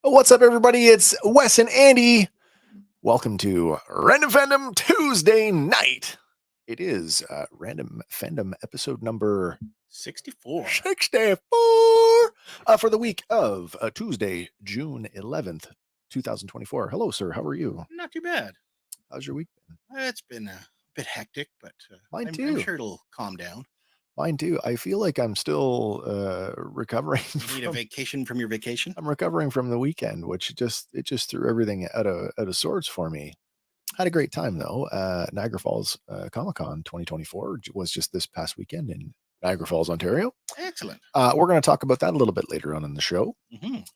What's up, everybody? It's Wes and Andy. Welcome to Random Fandom Tuesday night. It is Random Fandom episode number 64 for the week of Tuesday, June 11th, 2024. Hello, sir. How are you? Not too bad. How's your week been? It's been a bit hectic, but Mine I'm too. sure it'll calm down. Mine too. I feel like I'm still recovering. You need a vacation from your vacation? I'm recovering from the weekend, which it just threw everything out of sorts for me. Had a great time though. Niagara Falls Comic Con 2024 was just this past weekend in Niagara Falls, Ontario. Excellent. We're going to talk about that a little bit later on in the show.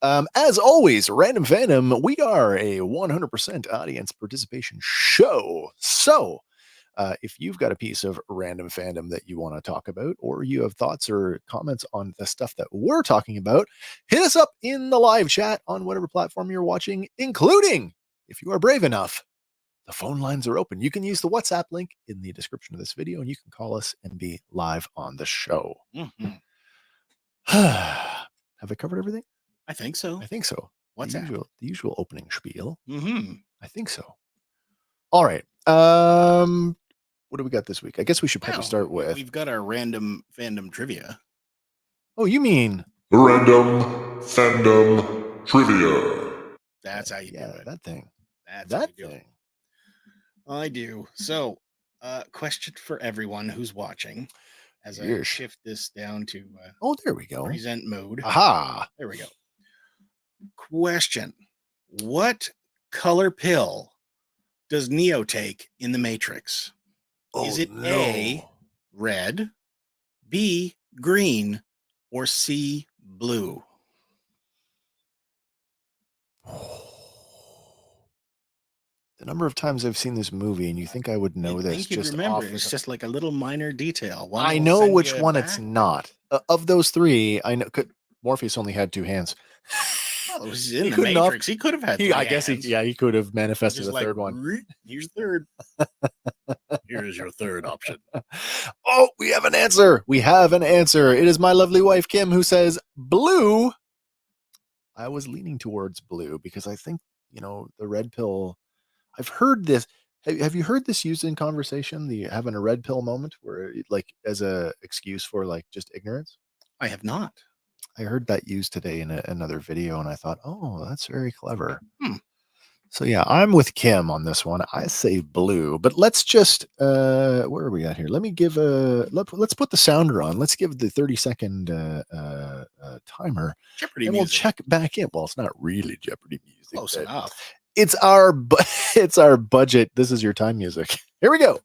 As always, Random Fandom, we are a 100% audience participation show. So if you've got a piece of random fandom that you want to talk about, or you have thoughts or comments on the stuff that we're talking about, hit us up in the live chat on whatever platform you're watching, including, if you are brave enough, the phone lines are open. You can use the WhatsApp link in the description of this video, and you can call us and be live on the show. Have I covered everything? I think so. I think so. What's the usual opening spiel? I think so. All right. What do we got this week? I guess we should probably start with... We've got our Random Fandom trivia. Oh, you mean... Random Fandom Trivia. That's how you do it. That thing. That's that how you do thing. it. I do. So, question for everyone who's watching as I shift this down to... oh, there we go. Present mode. Aha. There we go. Question. What color pill does Neo take in the Matrix? Is it A, red, B, green, or C, blue? The number of times I've seen this movie, and you think I would know this, just remember. It's just like a little minor detail. I know which one it's not. Of those three, I know. Morpheus only had two hands. Well, it was in the Matrix. He could have had. I guess he could have manifested a third one. Here's third. Here's your third option. Oh, we have an answer. We have an answer. It is my lovely wife Kim who says blue. I was leaning towards blue because I think the red pill. I've heard this. Have you heard this used in conversation? The having a red pill moment, where like as a excuse for like just ignorance. I have not. I heard that used today in another video, and I thought, oh, that's very clever. So yeah, I'm with Kim on this one. I say blue, but let's just where are we at here? Let me give let's put the sounder on. Let's give the 30-second timer, Jeopardy and music. we'll check back in. Well, it's not really Jeopardy music. Close enough. It's our budget. This is your time music. Here we go.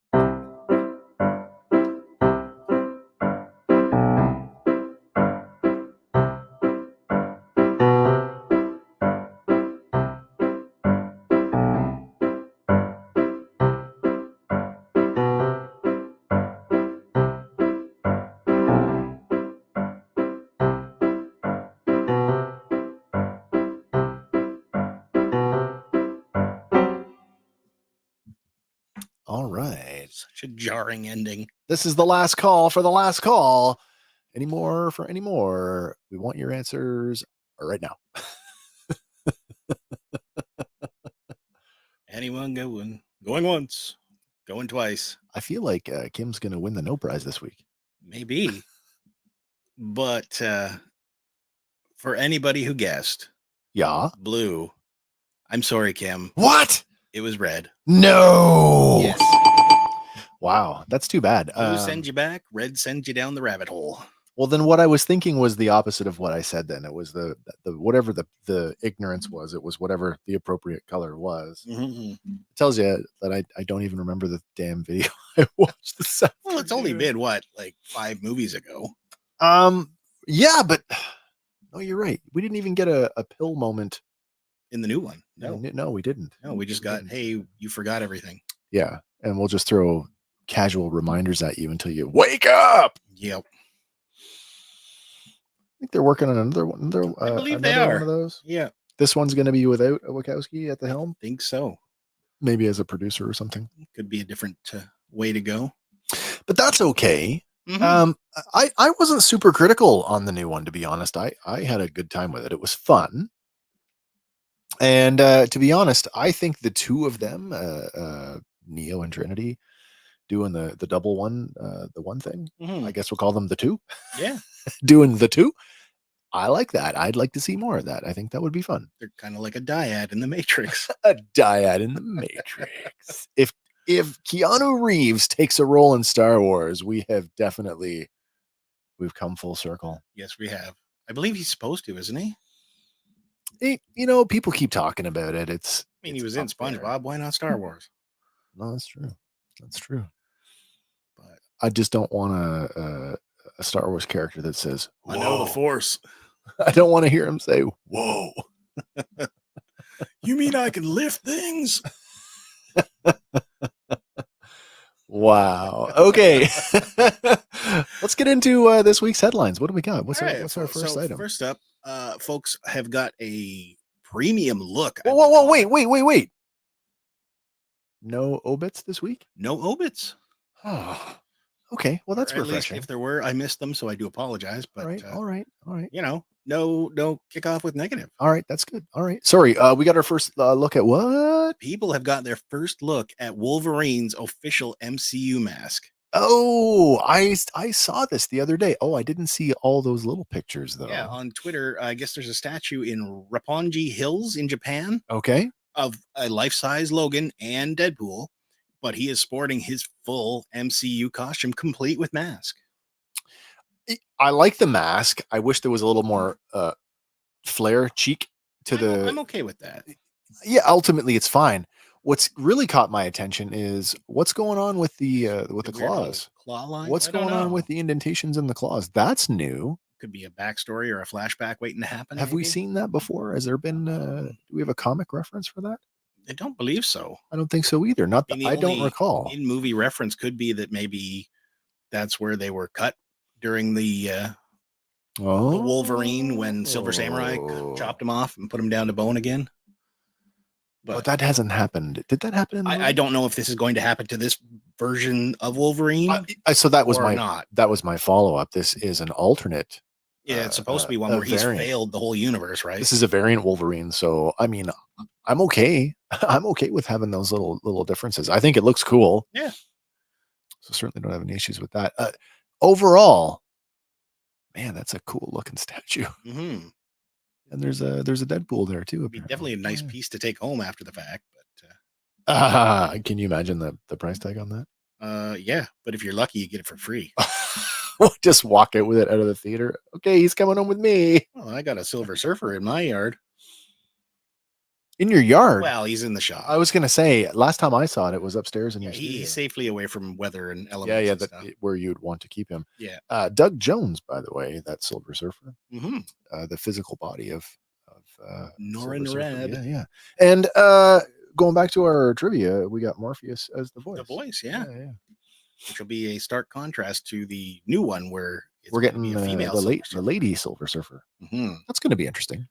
All right. Such a jarring ending. This is the last call for the last call. Any more? We want your answers right now. Anyone going once, going twice. I feel like Kim's going to win the no prize this week. Maybe. But for anybody who guessed. Yeah. Blue. I'm sorry, Kim. What? It was red. No. Yes. Wow, that's too bad. Blue sends you back. Red sends you down the rabbit hole. Well, then what I was thinking was the opposite of what I said. Then it was the whatever the ignorance was. It was whatever the appropriate color was. It tells you that I don't even remember the damn video I watched this afternoon. Well, it's only been what, like 5 movies ago. Yeah, but no, you're right. We didn't even get a pill moment in the new one. No, we didn't. No, we just got, hey, you forgot everything. Yeah, and we'll just throw casual reminders at you until you wake up. Yep. I think they're working on another one. I believe they are. One of those. Yeah. This one's going to be without Wachowski at the helm. I think so. Maybe as a producer or something. Could be a different way to go. But that's okay. I wasn't super critical on the new one, to be honest. I had a good time with it. It was fun. And to be honest, I think the two of them, Neo and Trinity, doing the double one, the one thing, I guess we'll call them the two. Yeah. Doing the two. I like that. I'd like to see more of that. I think that would be fun. They're kind of like a dyad in the Matrix. A dyad in the Matrix. If Keanu Reeves takes a role in Star Wars, we've come full circle. Yes, we have. I believe he's supposed to, isn't he? People keep talking about it. He was in SpongeBob. Why not Star Wars? No, that's true. That's true. But I just don't want a Star Wars character that says, "Whoa." I know the Force. I don't want to hear him say, "Whoa." You mean I can lift things? Wow. Okay. Let's get into this week's headlines. What do we got? What's our first item? First up, folks have got a premium look. Whoa, wait. No obits this week? No obits. Oh, okay. Well, that's refreshing. If there were, I missed them, so I do apologize. But all right. No kickoff with negative. All right, that's good. All right. Sorry, we got our first look at what? People have got their first look at Wolverine's official MCU mask. Oh, I saw this the other day. Oh, I didn't see all those little pictures though. Yeah, on Twitter, I guess there's a statue in Roppongi Hills in Japan. Okay. Of a life-size Logan and Deadpool, but he is sporting his full MCU costume, complete with mask. I like the mask. I wish there was a little more flare cheek to I'm okay with that. Yeah, ultimately it's fine. What's really caught my attention is what's going on with the claws. Claw line? What's going on with the indentations in the claws? That's new. Could be a backstory or a flashback waiting to happen. Have we seen that before? Has there been do we have a comic reference for that? I don't believe so. I don't think so either. I don't recall. In movie reference could be that maybe that's where they were cut during the Wolverine when Silver Samurai chopped him off and put him down to bone again. But that hasn't happened. Did that happen? I don't know if this is going to happen to this version of Wolverine. So that was my follow-up. This is an alternate. Yeah, it's supposed to be one where he's failed the whole universe, right? This is a variant Wolverine. So I mean, I'm okay. I'm okay with having those little differences. I think it looks cool. Yeah. So certainly don't have any issues with that. Overall, man, that's a cool looking statue. Mm-hmm. And there's a Deadpool there too. It'd be definitely a nice piece to take home after the fact. But can you imagine the price tag on that? Yeah, but if you're lucky, you get it for free. Just walk out with it out of the theater. Okay, he's coming home with me. Well, I got a Silver Surfer in my yard. In your yard? Well, he's in the shop. I was gonna say last time I saw it, it was upstairs in your studio. He's safely away from weather and elements. Yeah, where you'd want to keep him. Yeah. Doug Jones, by the way, that Silver Surfer, the physical body of Nora Red. Yeah. And going back to our trivia, we got Morpheus as the voice. The voice, yeah. Which will be a stark contrast to the new one where we're getting the lady Silver Surfer. Mm-hmm. That's going to be interesting.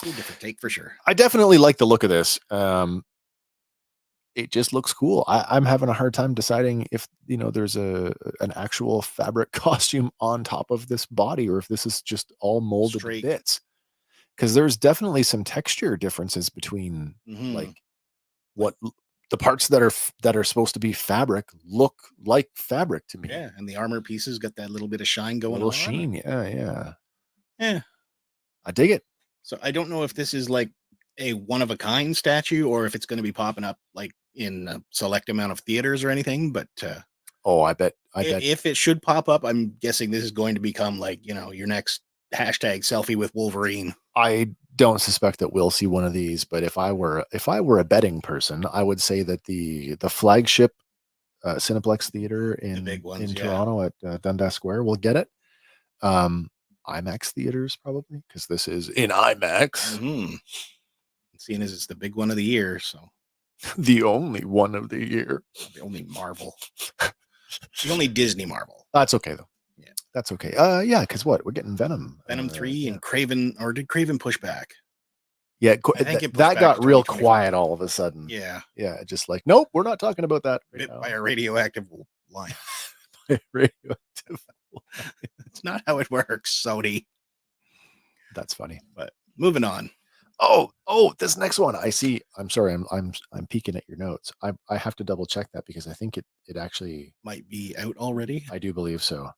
A different take for sure. I definitely like the look of this. It just looks cool. I'm having a hard time deciding if there's an actual fabric costume on top of this body or if this is just all molded bits. Because there's definitely some texture differences between like what the parts that are supposed to be fabric look like fabric to me. Yeah, and the armor pieces got that little bit of shine going on. A little sheen, yeah. I dig it. So I don't know if this is like a one-of-a-kind statue or if it's going to be popping up like in a select amount of theaters or anything, but I bet if it should pop up, I'm guessing this is going to become like, your next hashtag selfie with Wolverine. I don't suspect that we'll see one of these, but if I were a betting person, I would say that the flagship Cineplex theater in Toronto at Dundas Square will get it. IMAX theaters probably, because this is in IMAX. Mm-hmm. Seeing as it's the big one of the year, so the only one of the year, the only Marvel, the only Disney Marvel. That's okay though. Yeah, that's okay. Because we're getting Venom 3, and Craven, or did Craven push back? Yeah, that got real quiet all of a sudden. Yeah, just like nope, we're not talking about that. Bit by a radioactive line. It's not how it works, Sony. That's funny. But moving on. This next one. I see. I'm sorry. I'm peeking at your notes. I have to double check that because I think it actually might be out already. I do believe so.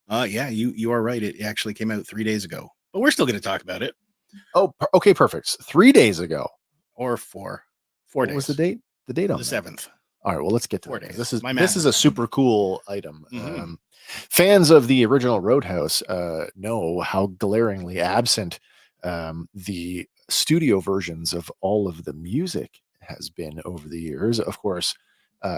Yeah, you are right. It actually came out 3 days ago, but we're still going to talk about it. Oh, okay, perfect. 3 days ago, or 4 what days. was the date? The date on the that? 7th. All right, well, let's get to 4 that. days. This is My a super cool item. Fans of the original Roadhouse know how glaringly absent the studio versions of all of the music has been over the years. Of course,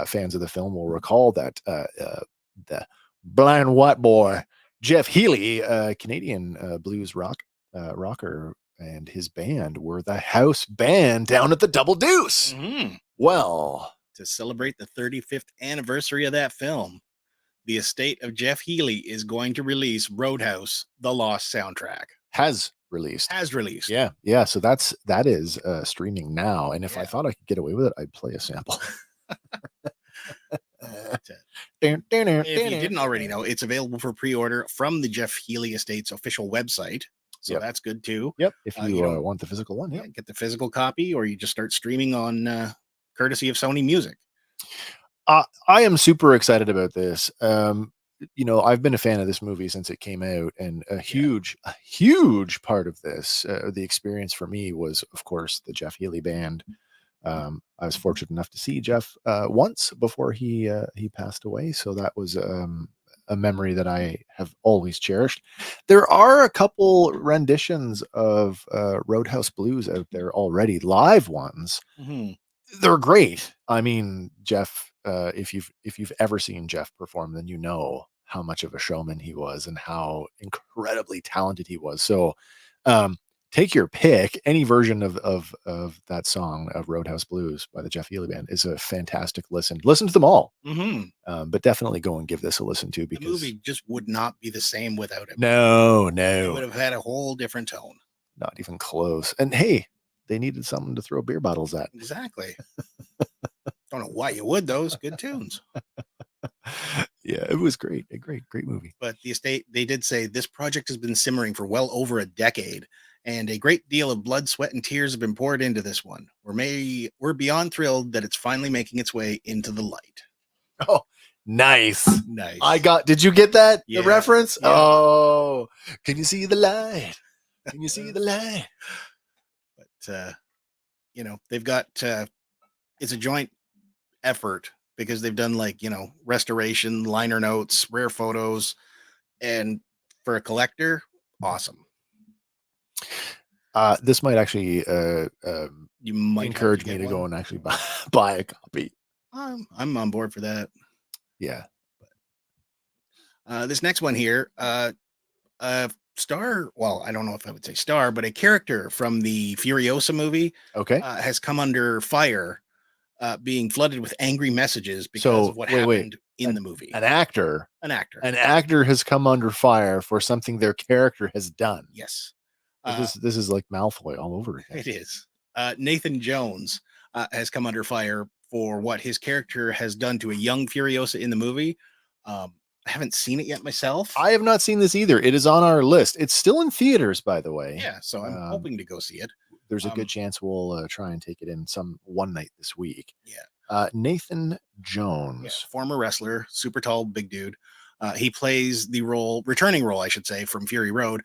fans of the film will recall that the blind white boy Jeff Healy, Canadian blues rocker, and his band were the house band down at the Double Deuce. Well, to celebrate the 35th anniversary of that film, the estate of Jeff Healy is going to release Roadhouse, the Lost soundtrack. Has released. Yeah. So that is streaming now. And if I thought I could get away with it, I'd play a sample. If you didn't already know, it's available for pre-order from the Jeff Healy Estate's official website. So that's good too. Yep. If you want the physical one, get the physical copy, or you just start streaming on courtesy of Sony Music. I am super excited about this. I've been a fan of this movie since it came out, and a huge part of this, the experience for me was, of course, the Jeff Healy band. I was fortunate enough to see Jeff once before he passed away, so that was a memory that I have always cherished. There are a couple renditions of Roadhouse Blues out there already, live ones. They're great. I mean, Jeff, if you've ever seen Jeff perform, then you know how much of a showman he was and how incredibly talented he was. So take your pick. Any version of that song of Roadhouse Blues by the Jeff Healy Band is a fantastic listen. Listen to them all, but definitely go and give this a listen to, because the movie just would not be the same without it. No, it would have had a whole different tone. Not even close. And hey, they needed something to throw beer bottles at. Exactly. Don't know why you would. Those good tunes. Yeah, it was great. A great movie. But the estate, they did say this project has been simmering for well over a decade, and a great deal of blood, sweat, and tears have been poured into this one. We're beyond thrilled that it's finally making its way into the light. Oh, nice. Nice. Did you get that? Yeah. The reference? Yeah. Oh, can you see the light? Can you see the light? But, they've got, it's a joint effort, because they've done restoration, liner notes, rare photos, and for a collector, awesome. This might actually you might encourage me to go and actually buy a copy. I'm on board for that. Yeah. This next one here, star, well, I don't know if I would say star, but a character from the Furiosa movie has come under fire, being flooded with angry messages because of what happened in the movie. An actor has come under fire for something their character has done. Yes. This is like Malfoy all over again. It is. Nathan Jones has come under fire for what his character has done to a young Furiosa in the movie. I haven't seen it yet myself. I have not seen this either. It is on our list. It's still in theaters, by the way. Yeah, so I'm hoping to go see it. There's a good chance we'll try and take it in one night this week. Yeah. Nathan Jones, former wrestler, super tall, big dude. He plays the returning role, I should say, from Fury Road,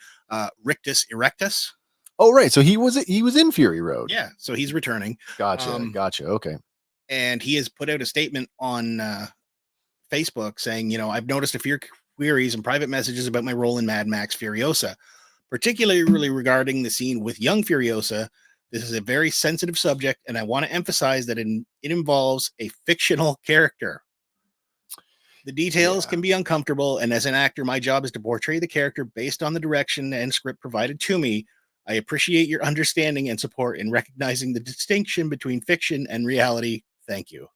Rictus Erectus. Oh, right. So he was in Fury Road. Yeah. So he's returning. Gotcha. Okay. And he has put out a statement on Facebook saying, I've noticed a few queries and private messages about my role in Mad Max Furiosa, particularly regarding the scene with young Furiosa. This is a very sensitive subject, and I want to emphasize that it involves a fictional character. The details can be uncomfortable, and as an actor, my job is to portray the character based on the direction and script provided to me. I appreciate your understanding and support in recognizing the distinction between fiction and reality. Thank you.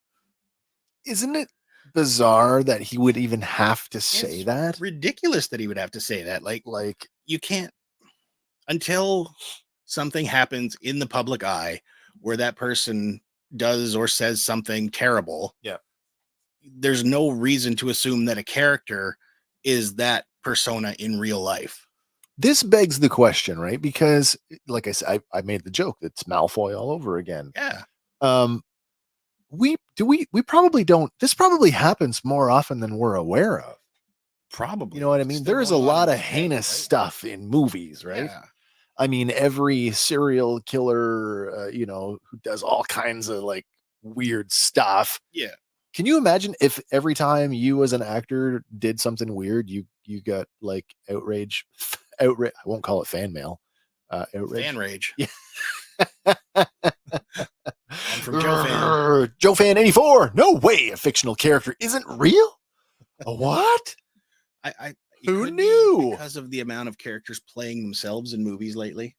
Isn't it bizarre that he would even have to say that? Ridiculous that he would have to say that. Like you can't, until something happens in the public eye where that person does or says something terrible. Yeah. There's no reason to assume that a character is that persona in real life. this begs the question, right? Because, like I said, I made the joke that it's Malfoy all over again. Yeah. We probably don't. This probably happens more often than we're aware of. Probably. You know what I mean? Still There is a going on lot of today, heinous right? stuff in movies, right? Yeah. I mean, every serial killer, who does all kinds of like weird stuff. Yeah. Can you imagine if every time you as an actor did something weird, you got like outrage? I won't call it fan mail. Outrage. Fan rage. Yeah. I'm from Joe Fan. Joe Fan 84. No way a fictional character isn't real. A what? It Who could be knew? because of the amount of characters playing themselves in movies lately.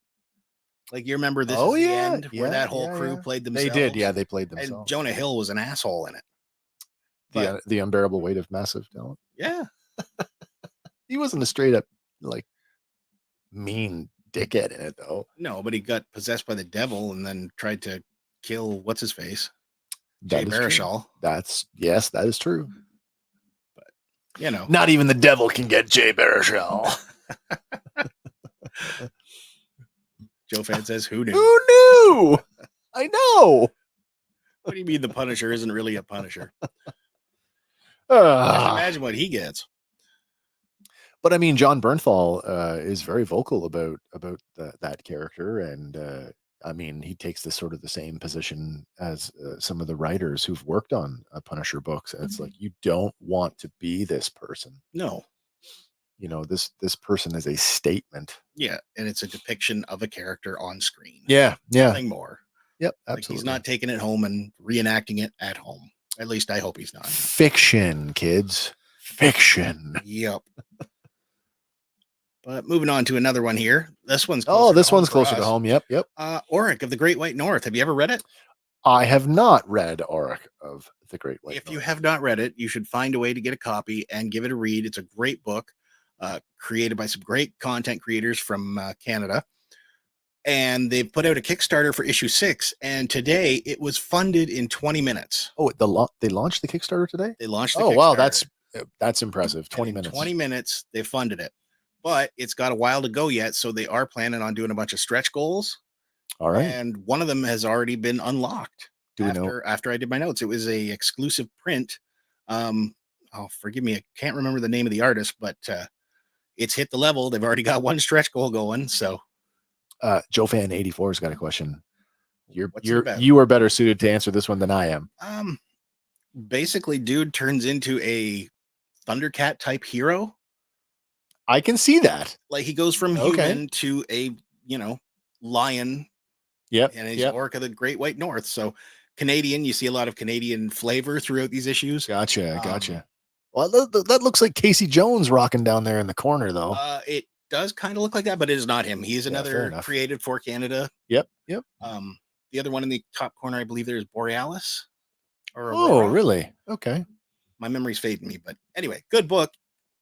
Like you remember This Oh, Is the yeah, End, where yeah, that whole yeah, crew yeah. played They themselves. did, yeah, they played And themselves. Jonah Hill was an asshole in it. But The unbearable weight of massive talent. yeah, He wasn't a straight up like mean dickhead in it though. no, but he got possessed by the devil and then tried to kill what's his face, Jay That is true. Baruchel. Yes, that is true. You know, Not even the devil can get Jay Baruchel. Joe Fan says, "Who knew?" Who knew? I know. What do you mean the Punisher isn't really a Punisher? Ah. Imagine what he gets. But I mean, John Bernthal is very vocal about that character, and I mean, he takes this sort of the same position as some of the writers who've worked on Punisher books. And it's like you don't want to be this person. No. You know, this person is a statement. Yeah, and it's a depiction of a character on screen. Yeah, Nothing more. Yep, Like absolutely. he's not taking it home and reenacting it at home. At least I hope he's not. Fiction, kids. Fiction. Yep. But moving on to another one here. This one's This one's for closer to us. home. Yep. Auric of the Great White North. Have you ever read it? I have not read Auric of the Great White If North. you have not read it, you should find a way to get a copy and give it a read. It's a great book, created by some great content creators from Canada. And they put out a Kickstarter for issue 6. And today it was funded in 20 minutes. Oh, they launched the Kickstarter today? They launched the Oh, wow. Kickstarter. That's impressive. 20 in minutes. 20 minutes, they funded it. But it's got a while to go yet. So they are planning on doing a bunch of stretch goals. All right. And one of them has already been unlocked. Do we know? After I did my notes, it was a exclusive print. Oh, forgive me, I can't remember the name of the artist, but it's hit the level. They've already got one stretch goal going. So, Joe Fan 84's got a question. What's it about? You are better suited to answer this one than I am. Basically, dude turns into a Thundercat type hero. I can see that. Like he goes from human to a lion. Yep. And he's Auric of the Great White North. So Canadian, you see a lot of Canadian flavor throughout these issues. Gotcha. Well, that looks like Casey Jones rocking down there in the corner, though. It does kind of look like that, but it is not him. He's another created for Canada. Yep. The other one in the top corner, I believe there's Borealis. Oh, really? Okay. My memory's fading me, but anyway, good book.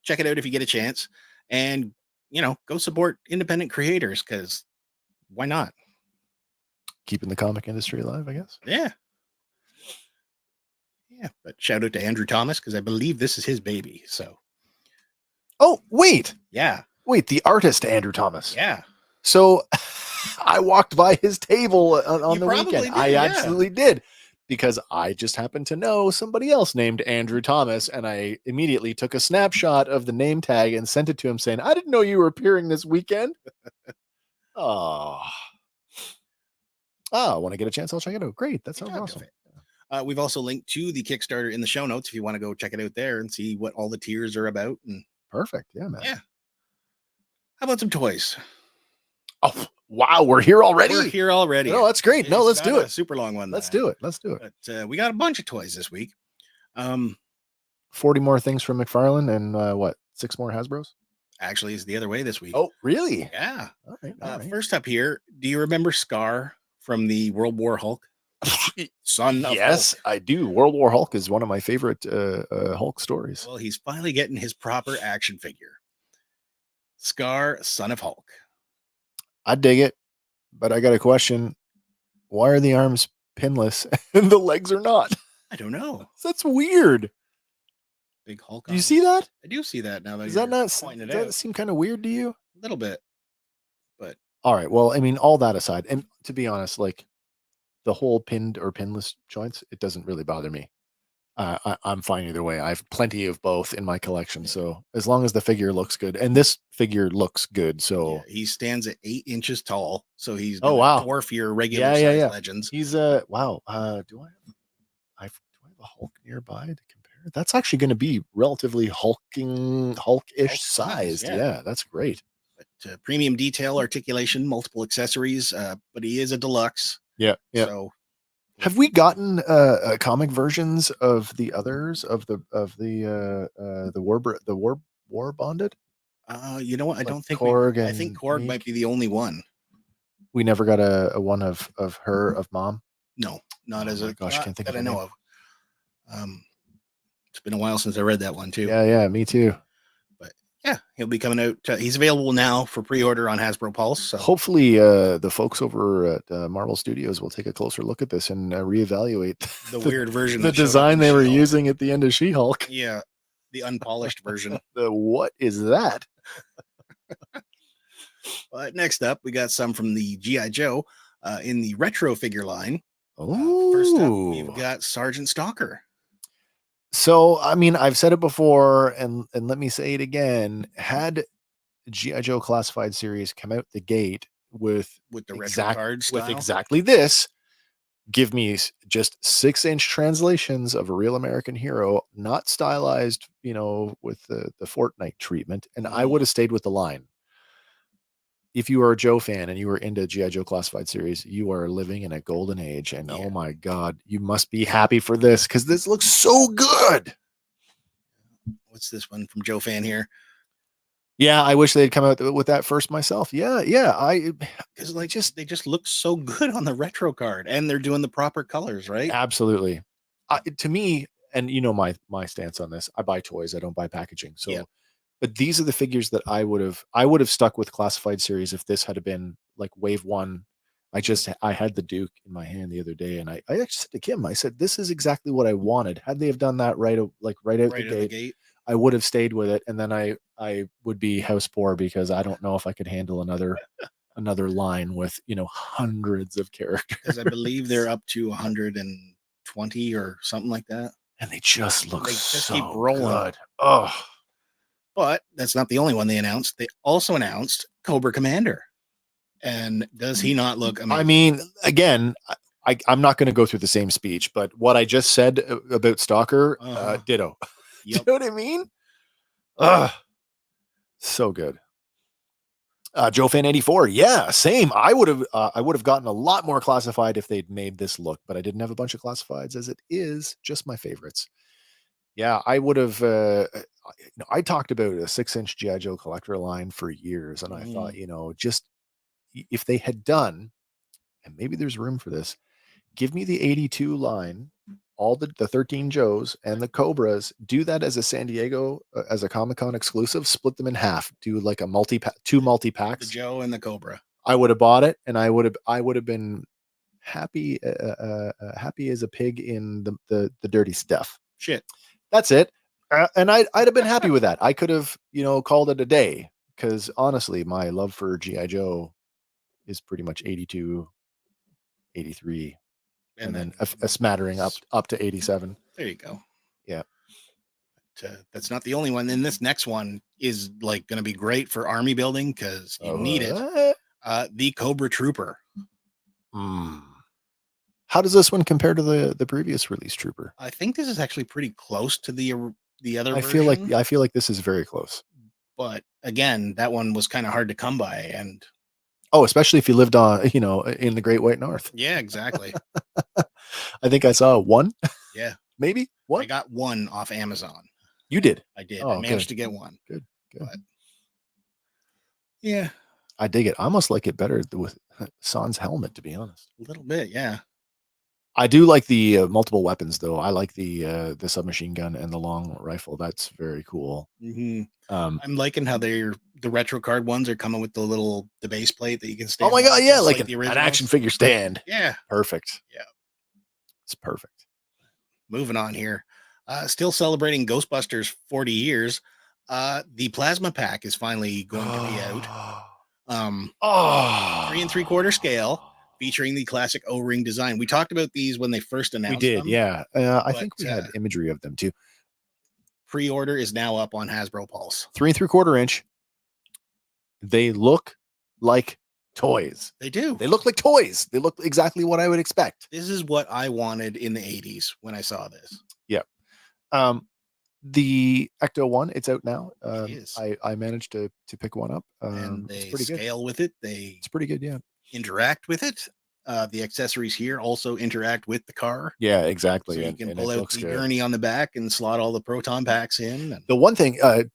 Check it out if you get a chance, and go support independent creators because why not? Keeping the comic industry alive, I guess. Yeah. But shout out to Andrew Thomas because I believe this is his baby. So. Oh, wait. Yeah. Wait, the artist Andrew Thomas. Yeah. So I walked by his table on the weekend. I absolutely did, because I just happened to know somebody else named Andrew Thomas, and I immediately took a snapshot of the name tag and sent it to him saying, I didn't know you were appearing this weekend. When I get a chance, I'll check it out. Great. That sounds awesome. We've also linked to the Kickstarter in the show notes if you want to go check it out there and see what all the tiers are about. And perfect. Yeah, man. Yeah. How about some toys? Oh, wow. We're here already. No, that's great. No, let's do it. A super long one. Let's do it. But we got a bunch of toys this week. 40 more things from McFarlane and 6 more Hasbros? Actually, it's the other way this week. Oh, really? Yeah. All right. First up here, do you remember Scar from the World War Hulk? Son of Yes, Hulk. I do. World War Hulk is one of my favorite Hulk stories. Well, he's finally getting his proper action figure. Scar, Son of Hulk. I dig it, but I got a question. Why are the arms pinless and the legs are not? I don't know. That's weird. Big Hulk. Do you see that? I do see that now. Does that seem kind of weird to you? A little bit. All right. Well, I mean, all that aside, and to be honest, like the whole pinned or pinless joints, it doesn't really bother me. I'm fine either way. I have plenty of both in my collection. So as long as the figure looks good, and this figure looks good. So Yeah, he stands at 8 inches tall, so he's Oh, gonna wow. dwarf your regular Yeah, size yeah. legends. he's wow. Do I have a Hulk nearby to compare? That's actually going to be relatively Hulkish Hulk size, sized. yeah. Yeah, that's great. But premium detail, articulation, multiple accessories. But he is a deluxe. Yeah, yeah. So Have we gotten comic versions of the others of the war bonded? you know what? I Like don't think Korg I think and Korg might Meek? be the only one. We never got a one of her of mom. No, not Oh as my a gosh, not can't think that of I her know name. of. It's been a while since I read that one too. Yeah, me too. But yeah, he'll be coming out. He's available now for pre-order on Hasbro Pulse. So Hopefully, the folks over at Marvel Studios will take a closer look at this and reevaluate the weird version, the that showed up design in they were She-Hulk. using at the end of She-Hulk. Yeah, the unpolished version. What is that? But next up, we got some from the G.I. Joe in the retro figure line. Oh, First up, we've got Sergeant Stalker. So, I mean, I've said it before, and let me say it again. Had G.I. Joe Classified Series come out the gate with the retro card style, with exactly this, give me just 6-inch translations of a real American hero, not stylized, with the Fortnite treatment, and I would have stayed with the line. If you are a Joe fan and you were into G.I. Joe Classified Series, you are living in a golden age. And oh my God, you must be happy for this because this looks so good. What's this one from Joe Fan here? Yeah, I wish they'd come out with that first myself. Yeah. Because they just look so good on the retro card, and they're doing the proper colors, right? Absolutely. To me, and my stance on this, I buy toys, I don't buy packaging. So. Yeah. But these are the figures that I would have stuck with Classified Series if this had been like wave 1. I had the Duke in my hand the other day, and I actually said to Kim, I said, this is exactly what I wanted. Had they have done that right out the gate, I would have stayed with it, and then I would be house poor because I don't know if I could handle another line with hundreds of characters. Because I believe they're up to 120 or something like that, and they just look so keep rolling. Good. Oh. But that's not the only one they announced. They also announced Cobra Commander. And does he not look amazing? I mean, again, I'm not going to go through the same speech, but what I just said about Stalker, ditto. Yep. You know what I mean? So good. Joe Fan 84. Yeah, same. I would have gotten a lot more classified if they'd made this look, but I didn't have a bunch of classifieds as it is just my favorites. Yeah, I would have. I talked about a 6-inch G.I. Joe collector line for years, and I thought, just if they had done, and maybe there's room for this, give me the 82 line, all the 13 Joes and the Cobras. Do that as a San Diego, as a Comic-Con exclusive. Split them in half. Do like a two multi-packs. The Joe and the Cobra. I would have bought it, and I would have been happy, happy as a pig in the dirty stuff. Shit. That's it. And I'd have been happy with that. I could have, called it a day, because honestly, my love for G.I. Joe is pretty much 82, 83, and then a smattering up to 87. There you go. Yeah. But, that's not the only one. Then this next one is like going to be great for army building because you need it. The Cobra Trooper. How does this one compare to the previous release Trooper? I think this is actually pretty close to the other I version. I feel like this is very close. But again, that one was kind of hard to come by, and especially if you lived on, in the Great White North. Yeah, exactly. I think I saw one. Yeah. Maybe one. I got one off Amazon. You did? I did. I managed to get one. Good. But, yeah. I dig it. I almost like it better with San's helmet, to be honest. A little bit, yeah. I do like the multiple weapons, though. I like the submachine gun and the long rifle. That's very cool. Mm-hmm. I'm liking how the retro card ones are coming with the base plate that you can stand. Oh my God, yeah, like the an action figure stand. Yeah, perfect. Yeah, it's perfect. Moving on here, still celebrating Ghostbusters 40 years. The plasma pack is finally going to be out. Oh, 3 3/4 scale, featuring the classic O-ring design. We talked about these when they first announced we did, them. yeah. I think but, we had imagery of them too. Pre-order is now up on Hasbro Pulse. 3 3/4 inch. They look like toys. They do. They look like toys. They look exactly what I would expect. This is what I wanted in the 80s when I saw this. Yeah. The Ecto one, it's out now. It is. I managed to pick one up. And It's they pretty good. scale with it. They It's pretty good, yeah. interact with it. The accessories here also interact with the car. Yeah, exactly. So you can pull out the gurney on the back and slot all the proton packs in. And the one thing I'm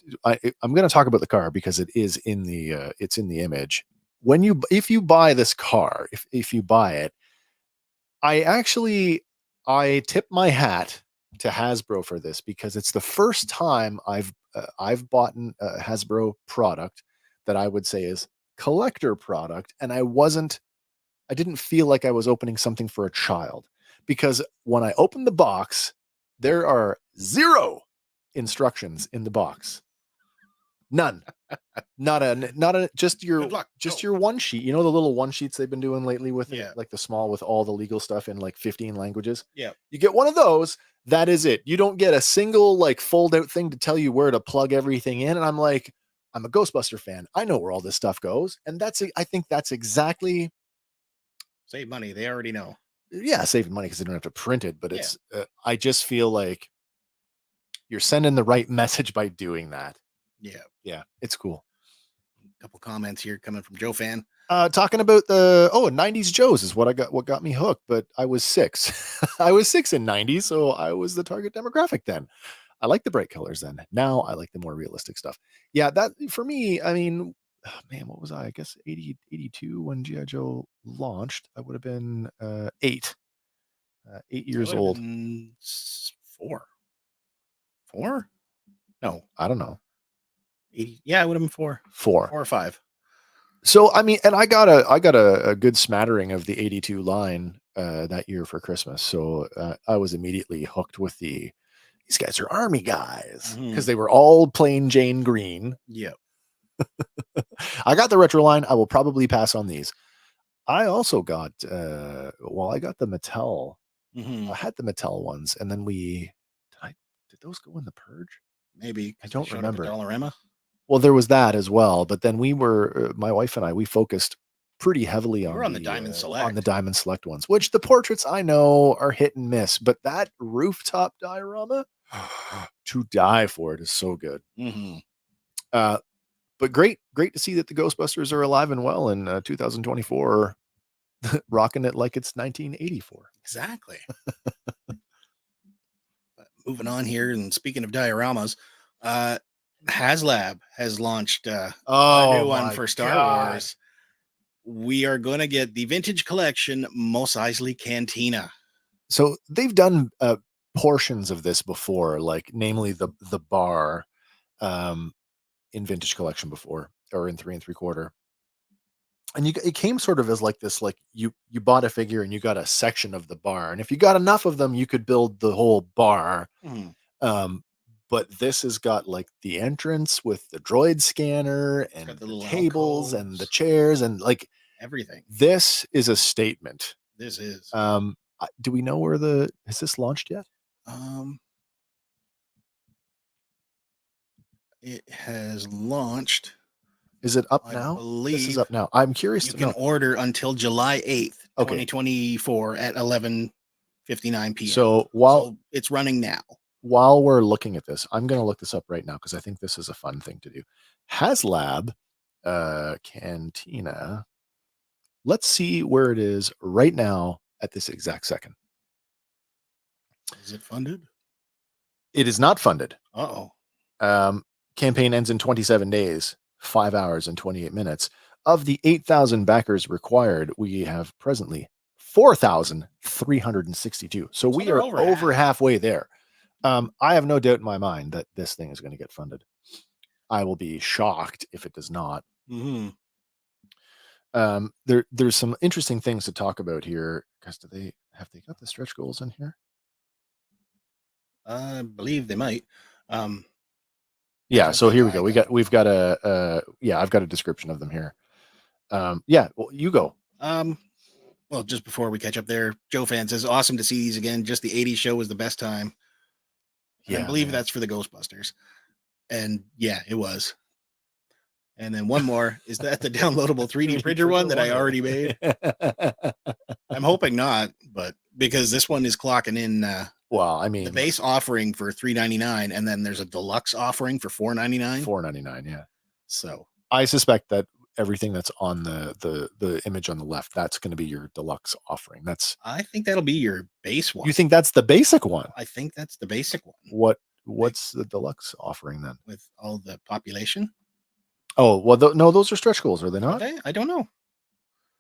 going to talk about the car because it is in the it's in the image. If you buy this car, if you buy it, I tip my hat to Hasbro for this because it's the first time I've bought a Hasbro product that I would say is collector product, and I didn't feel like I was opening something for a child because when I opened the box, there are 0 instructions in the box. None. Not a just your one sheet. You know the little one sheets they've been doing lately with it, like the small with all the legal stuff in like 15 languages. Yeah. You get one of those, that is it. You don't get a single like fold out thing to tell you where to plug everything in. And I'm like, I'm a Ghostbuster fan. I know where all this stuff goes. And I think that's exactly save money. They already know. Yeah, saving money because they don't have to print it. But it's I just feel like you're sending the right message by doing that. Yeah, it's cool. A couple comments here coming from Joe Fan. Talking about the 90s Joes is what got me hooked, but I was 6. I was 6 in 90s, so I was the target demographic then. I like the bright colors then. Now I like the more realistic stuff. Yeah, that for me, I mean, man, what was I? I guess 82 when G.I. Joe launched. I would have been 8. 8 years old. 4? No, I don't know. 80. Yeah, I would have been 4. 4 or 5. So I mean, and I got a good smattering of the 82 line that year for Christmas. So I was immediately hooked with these guys are army guys because they were all plain Jane green. Yep. I got the retro line. I will probably pass on these. I also got I got the Mattel. I had the Mattel ones, and then did those go in the Purge? Maybe I don't remember. Dollarama. Well, there was that as well, but then we were my wife and I focused pretty heavily on the Diamond Select. On the Diamond Select ones, which the portraits I know are hit and miss, but that rooftop diorama to die for. It is so good. But great to see that the Ghostbusters are alive and well in 2024, rocking it like it's 1984. Exactly. But moving on here, and speaking of dioramas, HasLab has launched a new one for Star Wars. We are going to get the vintage collection Mos Eisley Cantina. So they've done portions of this before, like namely the bar in vintage collection before, or in 3 3/4. And it came sort of as like this, like you bought a figure and you got a section of the bar, and if you got enough of them, you could build the whole bar. But this has got like the entrance with the droid scanner and the tables alcoves and the chairs and like everything. This is a statement. This is. Do we know has this launched yet? It has launched. Is it up now? This is up now. I'm curious to know. You can order until July 8th, 2024 at 11:59 p.m. So it's running now. While we're looking at this, I'm going to look this up right now because I think this is a fun thing to do. HasLab Cantina. Let's see where it is right now at this exact second. Is it funded? It is not funded. Campaign ends in 27 days, 5 hours and 28 minutes. Of the 8,000 backers required, we have presently 4,362. So we are over halfway there. I have no doubt in my mind that this thing is going to get funded. I will be shocked if it does not. There's some interesting things to talk about here. Because have they got the stretch goals in here? I believe they might. Yeah. So here we go. I've got a description of them here. Yeah, well, you go. Well, just before we catch up there, Joe Fan says, awesome to see these again. Just the 80s show was the best time. And I believe that's for the Ghostbusters. And yeah, it was. And then one more, is that the downloadable 3D printer one that I already made? I'm hoping not, but because this one is clocking in. Well, I mean, the base offering for $3.99, and then there's a deluxe offering for $4.99. $4.99, yeah. So I suspect that everything that's on the image on the left, that's going to be your deluxe offering. I think that'll be your base one. You think that's the basic one? I think that's the basic one. What's the deluxe offering then? With all the population? Oh, well, no, those are stretch goals, are they not? I don't know.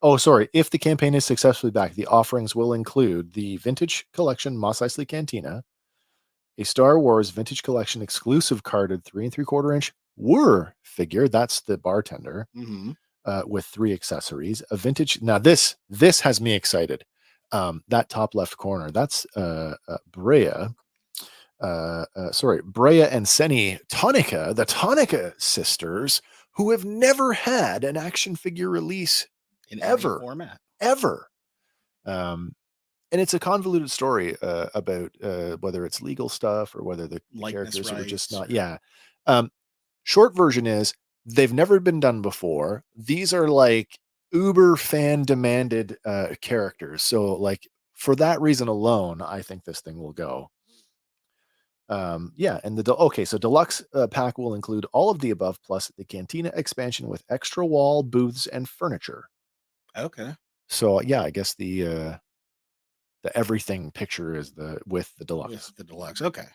Oh, sorry. If the campaign is successfully back, the offerings will include the Vintage Collection Mos Eisley Cantina, a Star Wars Vintage Collection exclusive carded 3 3/4 inch Wur figure. That's the bartender. With 3 accessories. A vintage. Now this has me excited. That top left corner. That's Brea. Brea and Seni Tonica, the Tonica sisters, who have never had an action figure release in ever format. And it's a convoluted story about whether it's legal stuff or whether the characters are just not. Yeah. Short version is they've never been done before. These are like uber fan demanded characters. So like for that reason alone, I think this thing will go. Yeah, and so deluxe pack will include all of the above plus the Cantina expansion with extra wall, booths, and furniture. Okay. So yeah, I guess the everything picture is with the deluxe. With the deluxe, okay.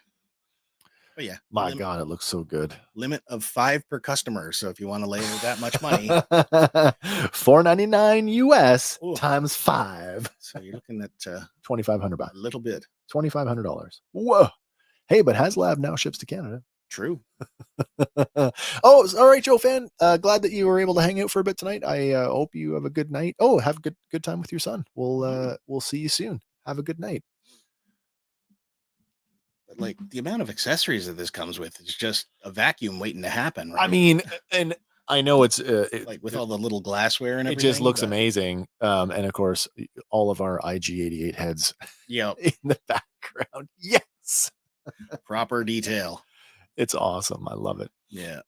But yeah, my God, it looks so good. Limit of 5 per customer. So if you want to lay that much money, $4.99 US times 5. So you're looking at $2,500. A little bit. $2,500. Whoa. Hey, but HasLab now ships to Canada. True. All right, Joe Fan. Glad that you were able to hang out for a bit tonight. I hope you have a good night. Oh, have a good time with your son. We'll see you soon. Have a good night. But like the amount of accessories that this comes with is just a vacuum waiting to happen. Right? I mean, and I know it's like with all the little glassware and everything. It just looks amazing. And of course, all of our IG-88 heads. Yeah, in the background. Yes. Proper detail. It's awesome. I love it. Yeah.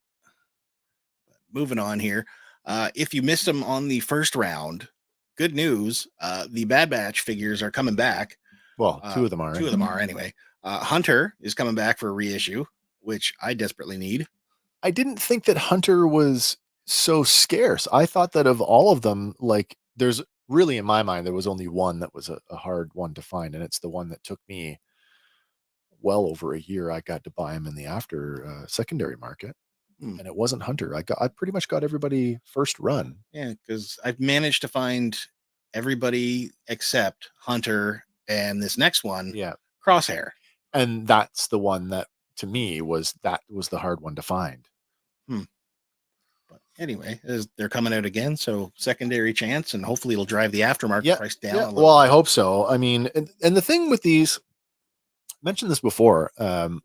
Moving on here. If you missed them on the first round, good news. The Bad Batch figures are coming back. Well, 2 of them are. 2 of them are anyway. Hunter is coming back for a reissue, which I desperately need. I didn't think that Hunter was so scarce. I thought that of all of them, like there's really in my mind, there was only one that was a hard one to find. And it's the one that took me well over a year. I got to buy him in the after secondary market. And it wasn't Hunter. I pretty much got everybody first run. Yeah, because I've managed to find everybody except Hunter and this next one, Crosshair. And that's the one that to me was the hard one to find. But anyway, they're coming out again, so secondary chance, and hopefully it'll drive the aftermarket price down. Yeah. Well, I hope so. I mean, and the thing with these, I mentioned this before,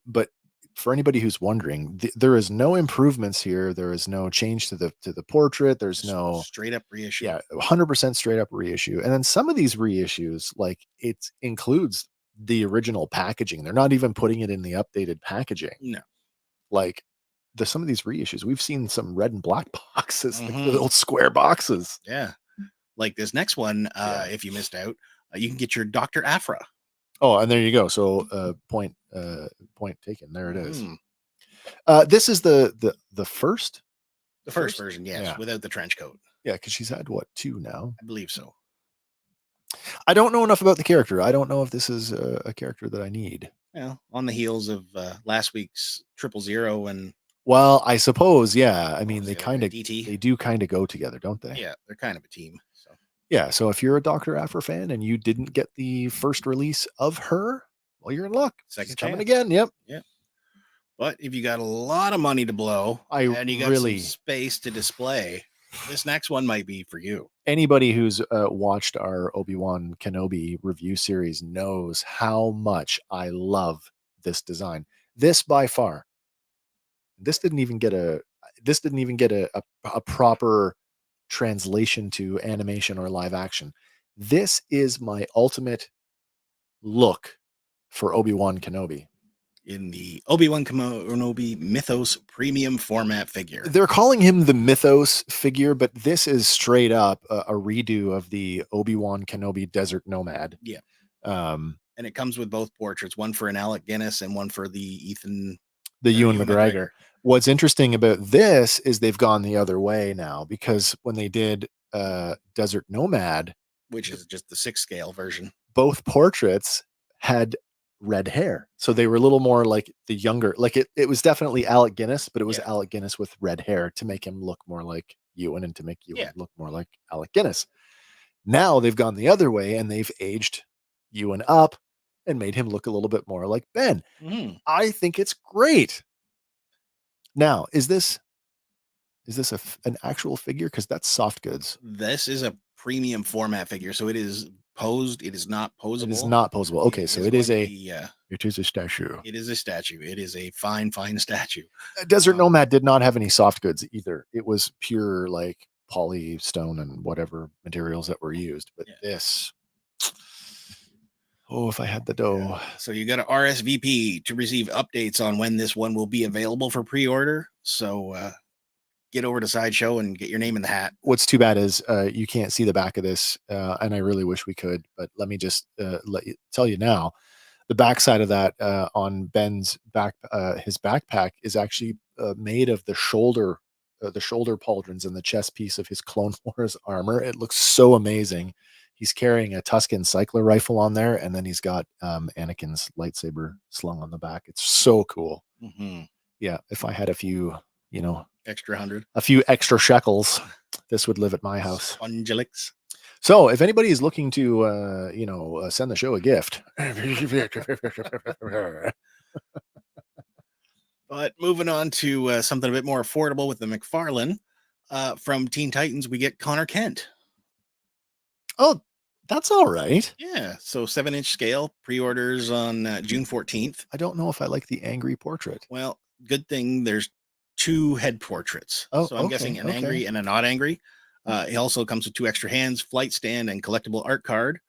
but for anybody who's wondering, there is no improvements here. There is no change to the portrait. There's no straight up reissue. Yeah, 100% straight up reissue. And then some of these reissues, like it includes the original packaging. They're not even putting it in the updated packaging. No, like some of these reissues, we've seen some red and black boxes, like the little square boxes. Yeah, like this next one. If you missed out, you can get your Dr. Aphra. Oh, and there you go. So point taken. There it is. This is the first version, yes, without the trench coat. Yeah, because she's had 2 now. I believe so. I don't know enough about the character. I don't know if this is a character that I need. Well, on the heels of last week's 000 and. Well, I suppose, yeah. I mean, they do kind of go together, don't they? Yeah, they're kind of a team. So. Yeah, so if you're a Dr. Aphra fan and you didn't get the first release of her, well, you're in luck. Second coming again. Yep. Yep. But if you got a lot of money to blow and you got some space to display, this next one might be for you. Anybody who's watched our Obi-Wan Kenobi review series knows how much I love this design. This by far. This didn't even get a proper translation to animation or live action. This is my ultimate look for Obi-Wan Kenobi. In the Obi-Wan Kenobi Mythos premium format figure. They're calling him the Mythos figure, but this is straight up a redo of the Obi-Wan Kenobi Desert Nomad. Yeah. And it comes with both portraits, one for an Alec Guinness and one for the Ewan McGregor. What's interesting about this is they've gone the other way now, because when they did Desert Nomad, which is just the 6 scale version, both portraits had red hair, so they were a little more like the younger, like it was definitely Alec Guinness, but it was Alec Guinness with red hair to make him look more like Ewan and to make Ewan look more like Alec Guinness. Now they've gone the other way and they've aged Ewan up and made him look a little bit more like Ben. I think it's great. Now, is this an actual figure? Because that's soft goods. This is a premium format figure, so it is posed. It is not posable. It is not posable. Okay, so it is a statue. It is a statue. It is a fine statue. Desert Nomad did not have any soft goods either. It was pure like poly stone and whatever materials that were used. But this, if I had the dough. So you got to RSVP to receive updates on when this one will be available for pre-order. So get over to Sideshow and get your name in the hat. What's too bad is you can't see the back of this, and I really wish we could, but let me just tell you now, the backside of that on Ben's back, his backpack is actually made of the shoulder pauldrons and the chest piece of his Clone Wars armor. It looks so amazing. He's carrying a Tusken cycler rifle on there, and then he's got Anakin's lightsaber slung on the back. It's so cool. Yeah, if I had a few, extra 100, a few extra shekels, this would live at my house. Angelics. So if anybody is looking to, send the show a gift. But moving on to something a bit more affordable with the McFarlane, from Teen Titans, we get Connor Kent. Oh, that's all right. Yeah. So 7-inch scale, pre-orders on June 14th. I don't know if I like the angry portrait. Well, good thing there's 2 head portraits. So I'm guessing an angry and a not angry. It also comes with 2 extra hands, flight stand, and collectible art card,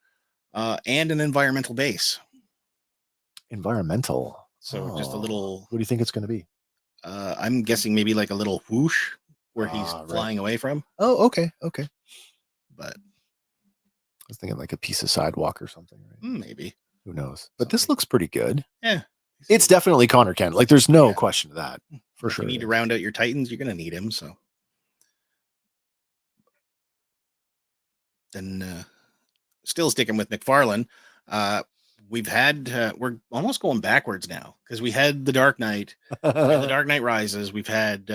and an environmental base. Environmental. So just a little. What do you think it's going to be? I'm guessing maybe like a little whoosh where he's flying away from. Oh, okay. But I was thinking like a piece of sidewalk or something, right? Maybe. Who knows? But this looks pretty good. Yeah. It's definitely Connor Kent. Like, there's no question to that. For sure. You need to round out your Titans, you're going to need him. So then, still sticking with McFarlane, we've had, we're almost going backwards now, because we had The Dark Knight, The Dark Knight Rises, we've had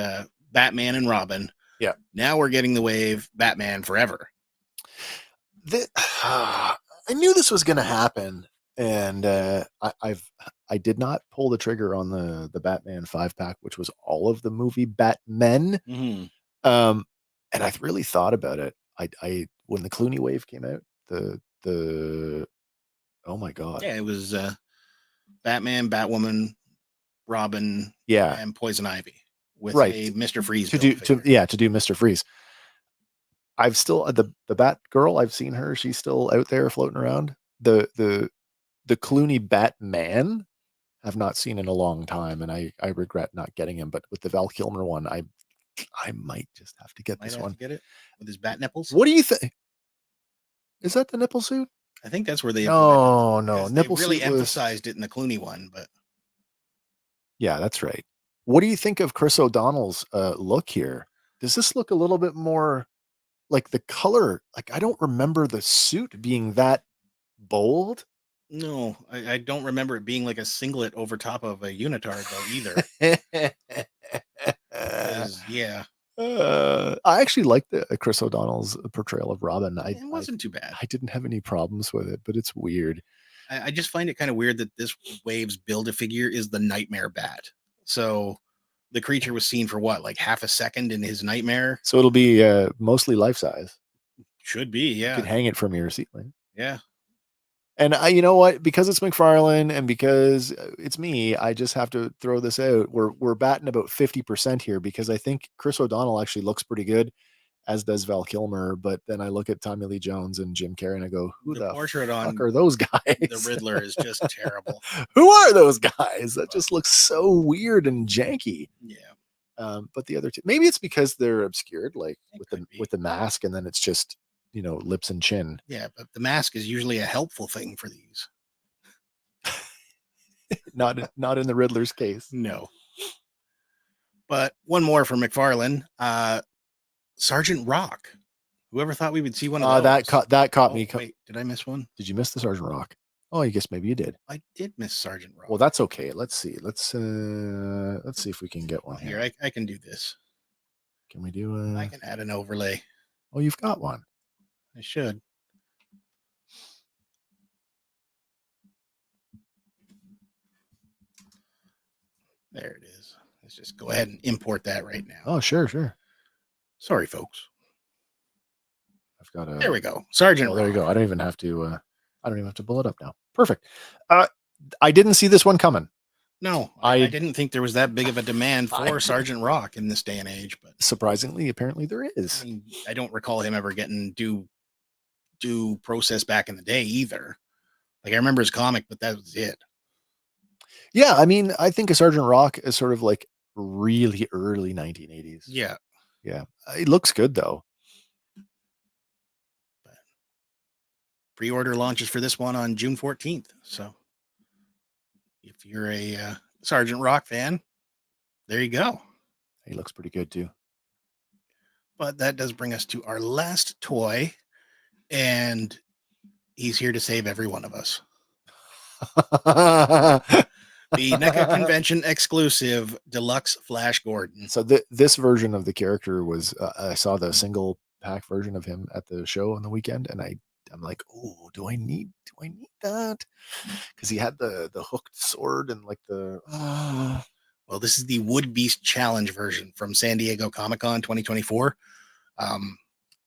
Batman and Robin. Yeah. Now we're getting the wave Batman Forever. I knew this was going to happen, and I did not pull the trigger on the Batman 5-pack, which was all of the movie Batmen. And I really thought about it. I when the Clooney wave came out, the oh my god, yeah, it was Batman, Batwoman, Robin, and Poison Ivy with a Mr. Freeze to do Mr. Freeze. I've still the Batgirl. I've seen her. She's still out there floating around. The Clooney Batman, I've not seen in a long time, and I regret not getting him. But with the Val Kilmer one, I might just have to get this one. Get it with his bat nipples. What do you think? Is that the nipple suit? I think that's where they. No, nipple suit really emphasized it in the Clooney one, but yeah, that's right. What do you think of Chris O'Donnell's look here? Does this look a little bit more like the color? Like, I don't remember the suit being that bold. No, I don't remember it being like a singlet over top of a unitard though either. Yeah. I actually like the Chris O'Donnell's portrayal of Robin. It wasn't too bad. I didn't have any problems with it, but it's weird. I just find it kind of weird that this wave's Build-A-Figure is the Nightmare Bat. So the creature was seen for what, like half a second in his nightmare? So it'll be mostly life size. Should be, yeah. You can hang it from your ceiling. Yeah. And you know what? Because it's McFarlane and because it's me, I just have to throw this out. We're batting about 50% here because I think Chris O'Donnell actually looks pretty good. as does Val Kilmer. But then I look at Tommy Lee Jones and Jim Carrey and I go, who the portrait fuck on are those guys? The Riddler is just terrible. Who are those guys? That just looks so weird and janky. Yeah. But the other two, maybe it's because they're obscured, like It with the mask, and then it's just, you know, lips and chin. Yeah, but the mask is usually a helpful thing for these. Not in the Riddler's case. No. But one more from McFarlane. Sergeant Rock. Whoever thought we would see one of those? That caught me. Wait, did I miss one? Did you miss the Sergeant Rock? Oh, I guess maybe you did. I did miss Sergeant Rock. Well, that's okay. Let's see. Let's see if we can get one here. I can do this. Can we do? I can add an overlay. Oh, you've got one. I should. There it is. Let's just go ahead and import that right now. Oh, sure. Sorry, folks. I've got a. There we go, Sergeant. Oh, there you go. I don't even have to pull it up now. Perfect. I didn't see this one coming. No, I didn't think there was that big of a demand for Sergeant Rock in this day and age, but surprisingly, apparently there is. I mean, I don't recall him ever getting due process back in the day either. Like I remember his comic, but that was it. Yeah, I mean, I think a Sergeant Rock is sort of like really early 1980s. Yeah. It looks good though. But pre-order launches for this one on June 14th. So if you're a Sergeant Rock fan, there you go. He looks pretty good too. But that does bring us to our last toy, and he's here to save every one of us. The NECA convention exclusive deluxe Flash Gordon. So this version of the character was I saw the single pack version of him at the show on the weekend, and I'm like, oh, do I need that? Because he had the hooked sword and like the. Well, this is the Wood Beast Challenge version from San Diego Comic Con 2024.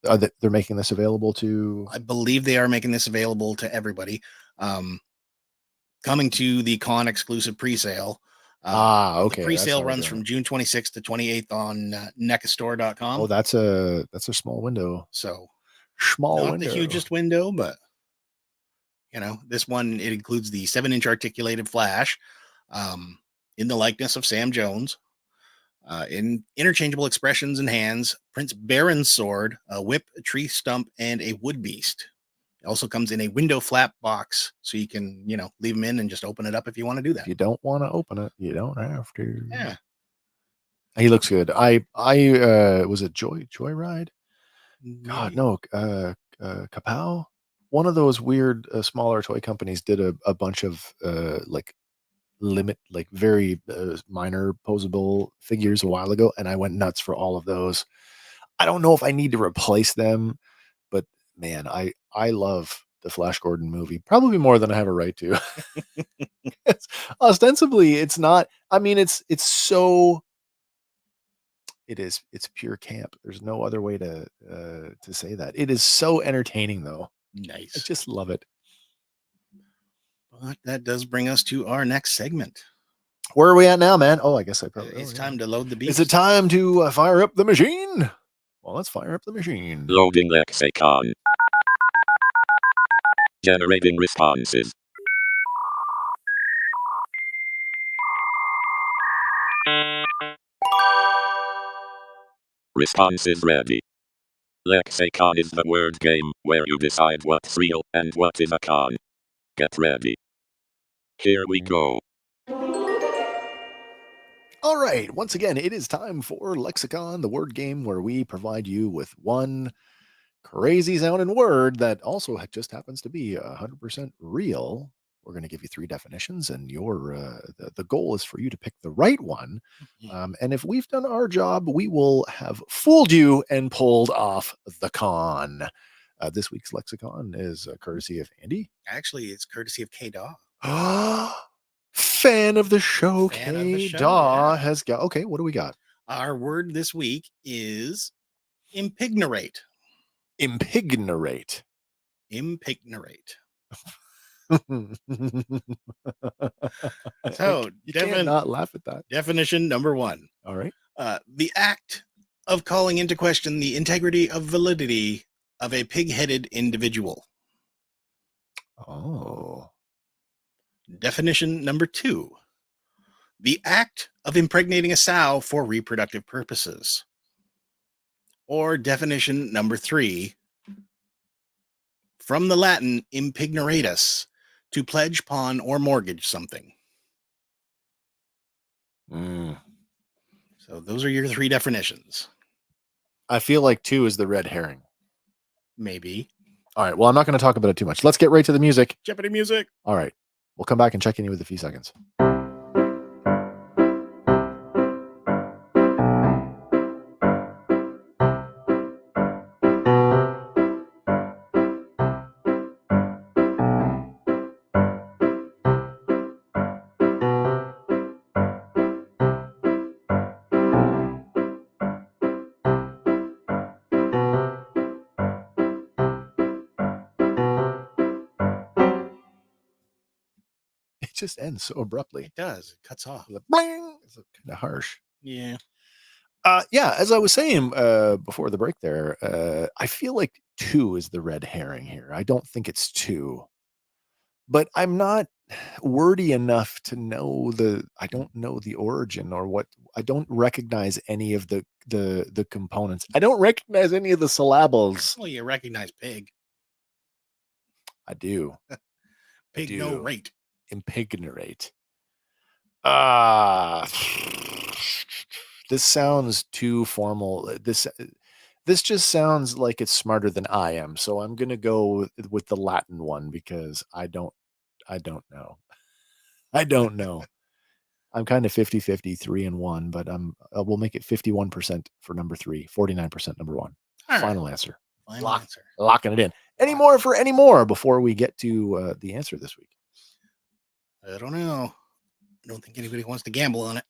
They're making this available to. I believe they are making this available to everybody. Coming to the con exclusive pre-sale. Okay. The pre-sale runs from June 26th to 28th on necastore.com. Oh, that's a small window. So small not window. The hugest window, but you know, this one, it includes the 7-inch articulated Flash in the likeness of Sam Jones, in interchangeable expressions and hands, Prince Baron's sword, a whip, a tree stump, and a wood beast. It also comes in a window flap box, so you can, you know, leave them in and just open it up if you want to do that. If you don't want to open it, you don't have to. Yeah. He looks good. I was it Joyride? God, no. Kapow? One of those weird smaller toy companies did a bunch of very minor posable figures a while ago, and I went nuts for all of those. I don't know if I need to replace them, but man, I love the Flash Gordon movie probably more than I have a right to. Ostensibly, it's not. I mean, it's pure camp. There's no other way to say that. It is so entertaining, though. Nice. I just love it. But that does bring us to our next segment. Where are we at now, man? Oh, I guess I probably. It's time to load the beast. Is it time to fire up the machine? Well, let's fire up the machine. Loading lexicon. Generating responses. Responses ready. Lexicon is the word game where you decide what's real and what is a con. Get ready. Here we go. All right. Once again, it is time for Lexicon, the word game where we provide you with one crazy sounding word that also just happens to be 100% real. We're going to give you 3 definitions, and the goal is for you to pick the right one. And if we've done our job, we will have fooled you and pulled off the con. This week's lexicon is courtesy of Andy. Actually, it's courtesy of K-Daw. Fan of the show, K-Daw has got. Okay, what do we got? Our word this week is impignorate. Impignorate. So you can't not laugh at that. Definition number 1. All right. The act of calling into question the integrity of validity of a pig-headed individual. Oh. Definition number 2. The act of impregnating a sow for reproductive purposes. Or definition number 3. From the Latin impignoratus, to pledge, pawn, or mortgage something. So those are your 3 definitions. I feel like 2 is the red herring. Maybe. All right. Well, I'm not going to talk about it too much. Let's get right to the music. Jeopardy music. All right. We'll come back and check in with a few seconds. It just ends so abruptly. It does. It cuts off. It's kind of harsh. Yeah. Yeah, as I was saying before the break there, I feel like 2 is the red herring here. I don't think it's 2. But I'm not wordy enough to know I don't know the origin or what. I don't recognize any of the components. I don't recognize any of the syllables. Well, you recognize pig. I do. Pig no rate. Impignorate. This sounds too formal. This just sounds like it's smarter than I am. So I'm gonna go with the Latin one because I don't know. I don't know. I'm kind of 50-50, 3 and 1, but we'll make it 51% for number 3, 49% number 1. All Final right. answer. Final answer. Locking it in. Any more before we get to the answer this week? I don't know. I don't think anybody wants to gamble on it.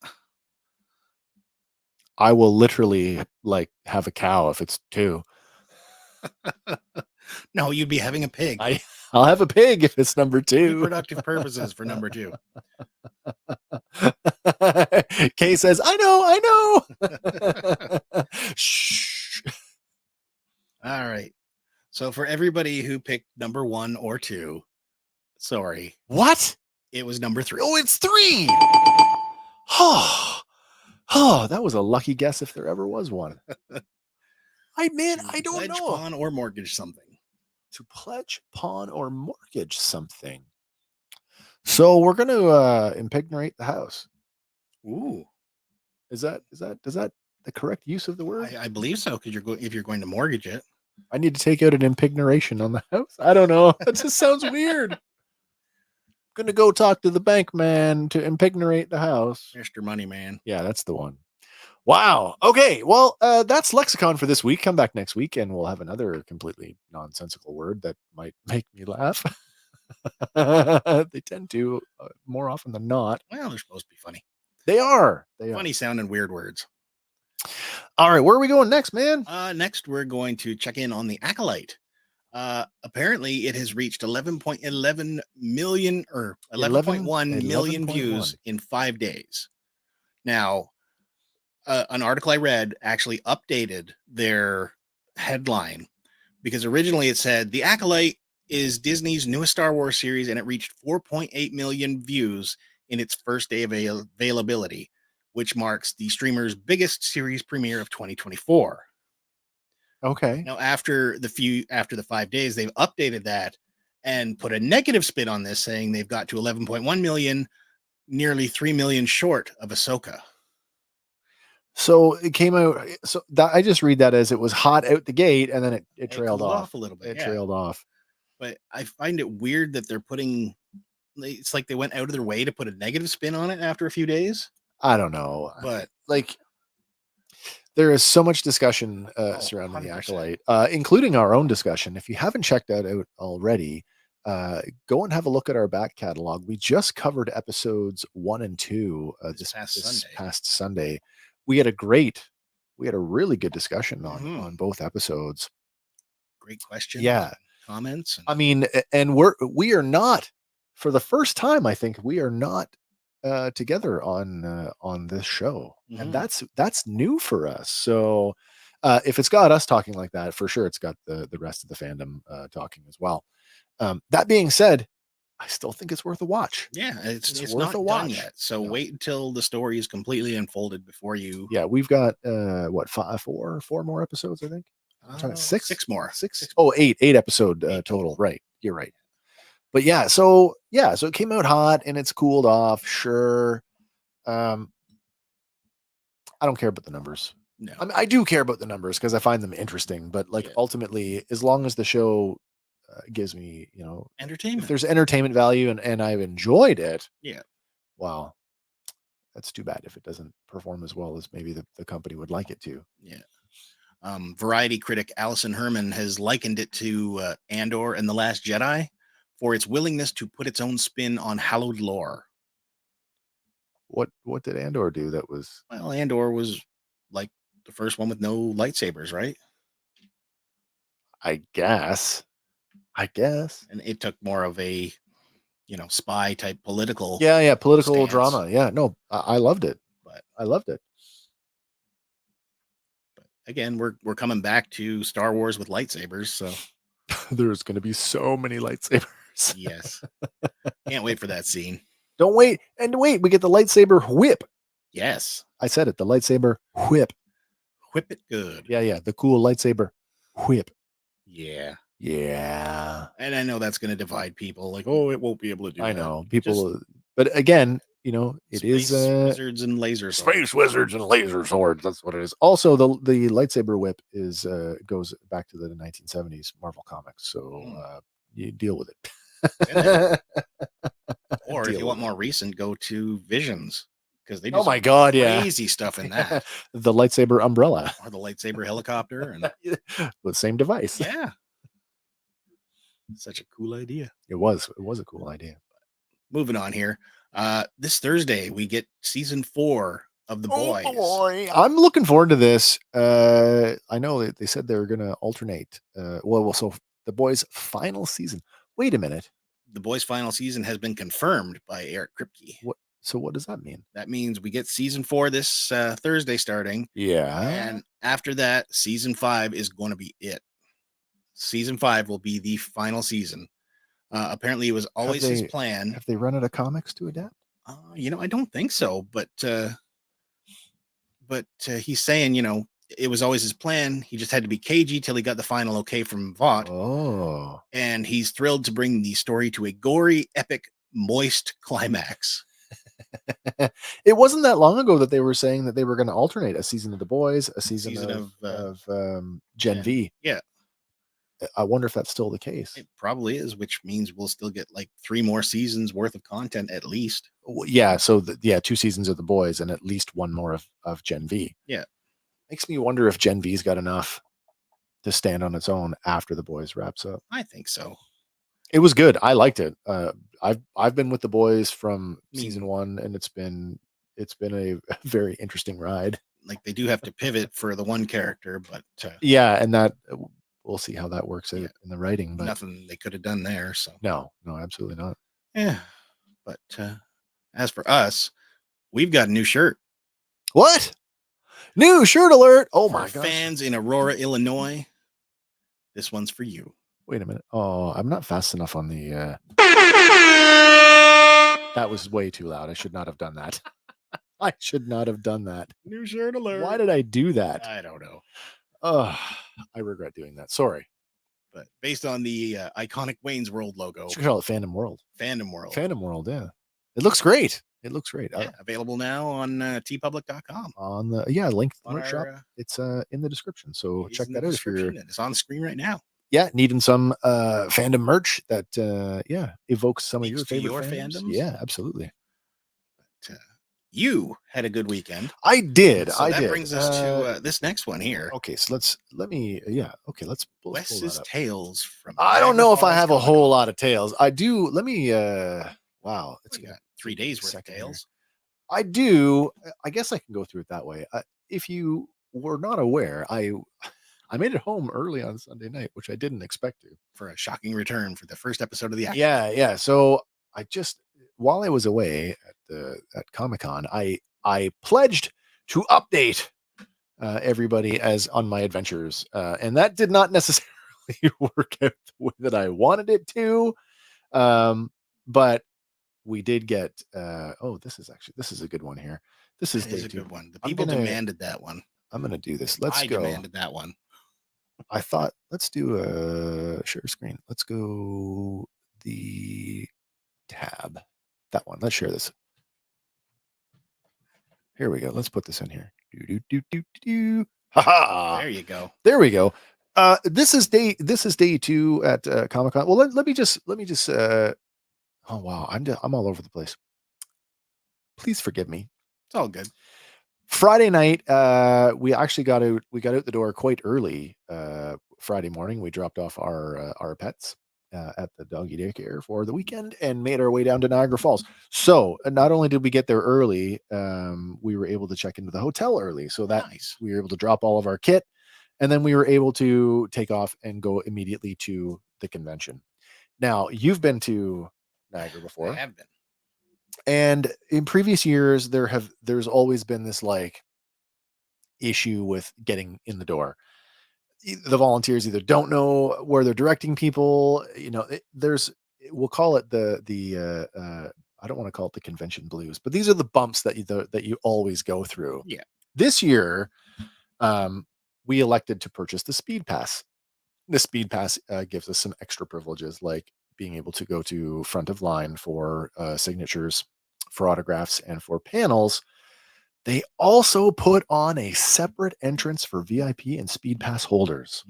I will literally have a cow if it's 2. No, you'd be having a pig. I'll have a pig if it's number 2. Reproductive purposes for number 2. Kay says, I know. Shh. All right. So for everybody who picked number 1 or 2, sorry. What? It was number 3. Oh, it's 3. Oh, that was a lucky guess if there ever was one. I don't Pledge, know. pawn, or mortgage something. To pledge, pawn, or mortgage something. So we're going to impignate the house. Ooh. Is that the correct use of the word? I believe so, because if you're going to mortgage it. I need to take out an impignoration on the house. I don't know. That just sounds weird. Going to go talk to the bank man to impignate the house. Mr. Money Man. Yeah, that's the one. Wow. Okay. Well, that's Lexicon for this week. Come back next week and we'll have another completely nonsensical word that might make me laugh. They tend to more often than not. Well, they're supposed to be funny. They are. Funny sounding weird words. All right. Where are we going next, man? Next, we're going to check in on the Acolyte. Apparently, it has reached 11.11 million or 11.1 million views in 5 days. Now, an article I read actually updated their headline because originally it said The Acolyte is Disney's newest Star Wars series and it reached 4.8 million views in its first day of availability, which marks the streamer's biggest series premiere of 2024. Okay. Now, after the 5 days, they've updated that and put a negative spin on this, saying they've got to 11.1 million, nearly 3 million short of Ahsoka. So it came out. So I just read that as it was hot out the gate, and then it trailed off a little bit. It trailed off. But I find it weird that they're putting. It's like they went out of their way to put a negative spin on it after a few days. I don't know, but there is so much discussion surrounding 100%. The Acolyte, including our own discussion. If you haven't checked that out already, go and have a look at our back catalog. We just covered episodes 1 and 2 this past Sunday. We had a really good discussion on both episodes. Great questions. Yeah. Comments. I mean, and we are not, for the first time, I think we are not together on this show, and Mhm. that's new for us. So if it's got us talking like that, for sure, it's got the rest of the fandom talking as well. That being said, I still think it's worth a watch. Yeah, It's it's worth a not done watch. yet. So No. wait until the story is completely unfolded before you. Yeah, we've got what four more episodes, I think. I'm trying to six, 6 more. six. Oh, eight episode Eight total. Right, you're right. But so it came out hot and it's cooled off. Sure. I don't care about the numbers. No. I mean, I do care about the numbers because I find them interesting. But like ultimately, as long as the show gives me, if Entertainment. there's entertainment value and I've enjoyed it, Yeah. wow, that's too bad if it doesn't perform as well as maybe the company would like it to. Yeah. Variety critic Allison Herman has likened it to Andor and The Last Jedi for its willingness to put its own spin on hallowed lore. What did Andor do that was? Well, Andor was like the first one with no lightsabers, right? I guess. And it took more of a, spy type political. Yeah, political stance. drama. Yeah, no, I loved it. But I loved it. But again, we're coming back to Star Wars with lightsabers, so There's going to be so many lightsabers. yes, can't wait for that scene. Don't wait. And wait, we get the lightsaber whip. Yes, I said it. The lightsaber whip. whip it good. Yeah. The cool lightsaber whip. Yeah. Yeah. And I know that's going to divide people. Like, oh, it won't be able to do that. I know people, but again, it Space is wizards and laser swords. space wizards and laser swords. That's what it is. Also, the lightsaber whip is goes back to the 1970s Marvel comics. So you deal with it. Or if you want more recent, go to Visions, because they do oh my god, crazy stuff in that. The lightsaber umbrella Or the lightsaber helicopter, and the same device. yeah, such a cool idea. It was a cool idea. Moving on here, this Thursday we get season 4 of The Boys. Boy. I'm looking forward to this. I know they said they're going to alternate. So The Boys' final season. Wait a minute. The Boys' final season has been confirmed by Auric. So what does that mean? That means we get season 4 this Thursday starting. Yeah. And after that, season 5 is going to be it. Season 5 will be the final season. Apparently, it was always his plan. Have they run out of comics to adapt? I don't think so. But he's saying, it was always his plan. He just had to be cagey till he got the final okay from Vought. Oh. And he's thrilled to bring the story to a gory, epic, moist climax. It wasn't that long ago that they were saying that they were going to alternate a season of The Boys, a season of Gen V. Yeah. I wonder if that's still the case. It probably is, which means we'll still get like 3 more seasons worth of content at least. Yeah. So 2 seasons of The Boys and at least 1 more of Gen V. Yeah. Makes me wonder if Gen V's got enough to stand on its own after The Boys wraps up. I think so. It was good. I liked it. I've been with The Boys from season 1, and it's been a very interesting ride. Like they do have to pivot for the one character, but yeah, and that we'll see how that works out in the writing. But nothing they could have done there. So no, absolutely not. Yeah, but as for us, we've got a new shirt. What? New shirt alert! Oh my gosh. Fans in Aurora, Illinois. This one's for you. Wait a minute. Oh, I'm not fast enough on the. That was way too loud. I should not have done that. I should not have done that. New shirt alert. Why did I do that? I don't know. Oh, I regret doing that. Sorry. But based on the iconic Wayne's World logo. You should call it Fandom World. Fandom World. Fandom World, yeah. It looks great. Yeah, available now on tpublic.com. On the link on merch shop. It's in the description. So check that out if you're. It's on the screen right now. Yeah, needing some fandom merch that evokes some of your favorite fandoms. Yeah, absolutely. But, you had a good weekend. I did. So that brings us to this next one here. Okay, so let's Wes's Tales from. I don't know if I have a whole lot of tales. I do. Let me. Wow, it's got 3 days worth of tales. I do. I guess I can go through it that way. If you were not aware, I made it home early on Sunday night, which I didn't expect to. For a shocking return for the first episode of the act. Yeah. So I just, while I was away at Comic Con, I pledged to update everybody as on my adventures, and that did not necessarily work out the way that I wanted it to. But we did get. This is a good one here. This is a good one. The I'm people gonna- demanded that one. I'm gonna do this. I demanded that one. I thought let's do a share screen. Let's go the tab. That one. Let's share this. Here we go. Let's put this in here. Ha! There you go. There we go. This is day 2 at Comic Con. Well, let me just oh wow, I'm all over the place. Please forgive me. It's all good. Friday night, we actually got out the door quite early. Friday morning, we dropped off our pets at the doggy daycare for the weekend and made our way down to Niagara Falls. So not only did we get there early, we were able to check into the hotel early. So that Nice. we were able to drop all of our kit, and then we were able to take off and go immediately to the convention. Now, you've been to Niagara before. I have been. And in previous years, there's always been this like issue with getting in the door. The volunteers either don't know where they're directing people. We'll call it the I don't want to call it the convention blues, but these are the bumps that you always go through. Yeah. This year, we elected to purchase the Speed Pass. The Speed Pass gives us some extra privileges, like being able to go to front of line for signatures, for autographs, and for panels. They also put on a separate entrance for VIP and Speed Pass holders.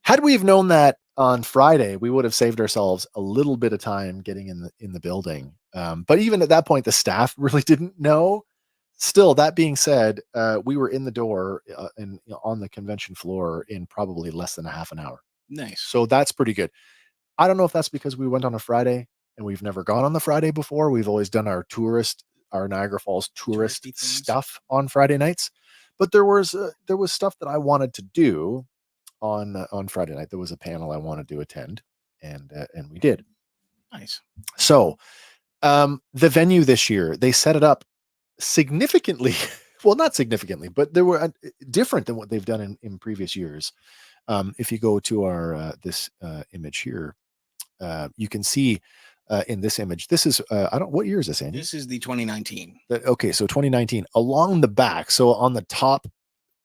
Had we have known that on Friday, we would have saved ourselves a little bit of time getting in the building. But even at that point, the staff really didn't know. Still, that being said, we were in the door and on the convention floor in probably less than a half an hour. Nice. So that's pretty good. I don't know if that's because we went on a Friday and we've never gone on the Friday before. We've always done our Niagara Falls tourist stuff on Friday nights, but there was stuff that I wanted to do on Friday night. There was a panel I wanted to attend, and we did. Nice. So, the venue this year, they set it up significantly. Well, not significantly, but they were different than what they've done in previous years. If you go to our this image here, you can see in this image. This is what year is this, Andy? This is the 2019. Okay, so 2019. Along the back, so on the top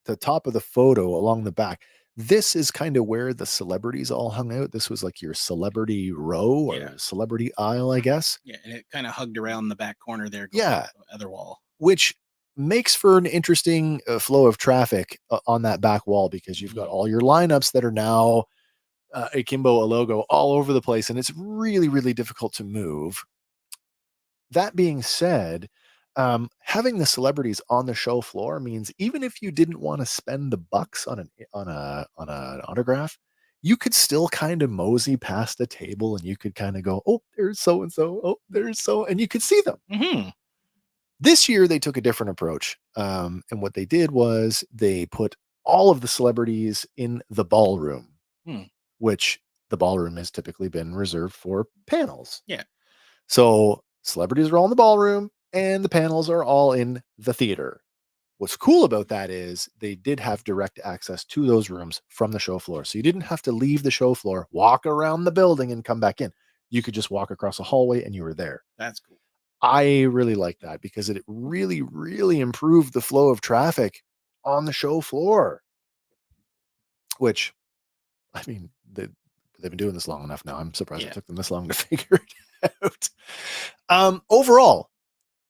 of the photo, along the back, this is kind of where the celebrities all hung out. This was like your celebrity row or celebrity aisle, I guess. Yeah, and it kind of hugged around the back corner there. Yeah, the other wall, which makes for an interesting flow of traffic on that back wall, because you've got all your lineups that are now akimbo, a logo all over the place, and it's really, really difficult to move. That being said, having the celebrities on the show floor means even if you didn't want to spend the bucks on an autograph, you could still kind of mosey past the table and you could kind of go, oh, there's so and so, oh, there's so, and you could see them. Mm-hmm. This year they took a different approach, and what they did was they put all of the celebrities in the ballroom, which the ballroom has typically been reserved for panels. Yeah. So celebrities are all in the ballroom and the panels are all in the theater. What's cool about that is they did have direct access to those rooms from the show floor. So you didn't have to leave the show floor, walk around the building and come back in. You could just walk across the hallway and you were there. That's cool. I really like that because it really, really improved the flow of traffic on the show floor, which, I mean, they've been doing this long enough now. I'm surprised it took them this long to figure it out. Overall,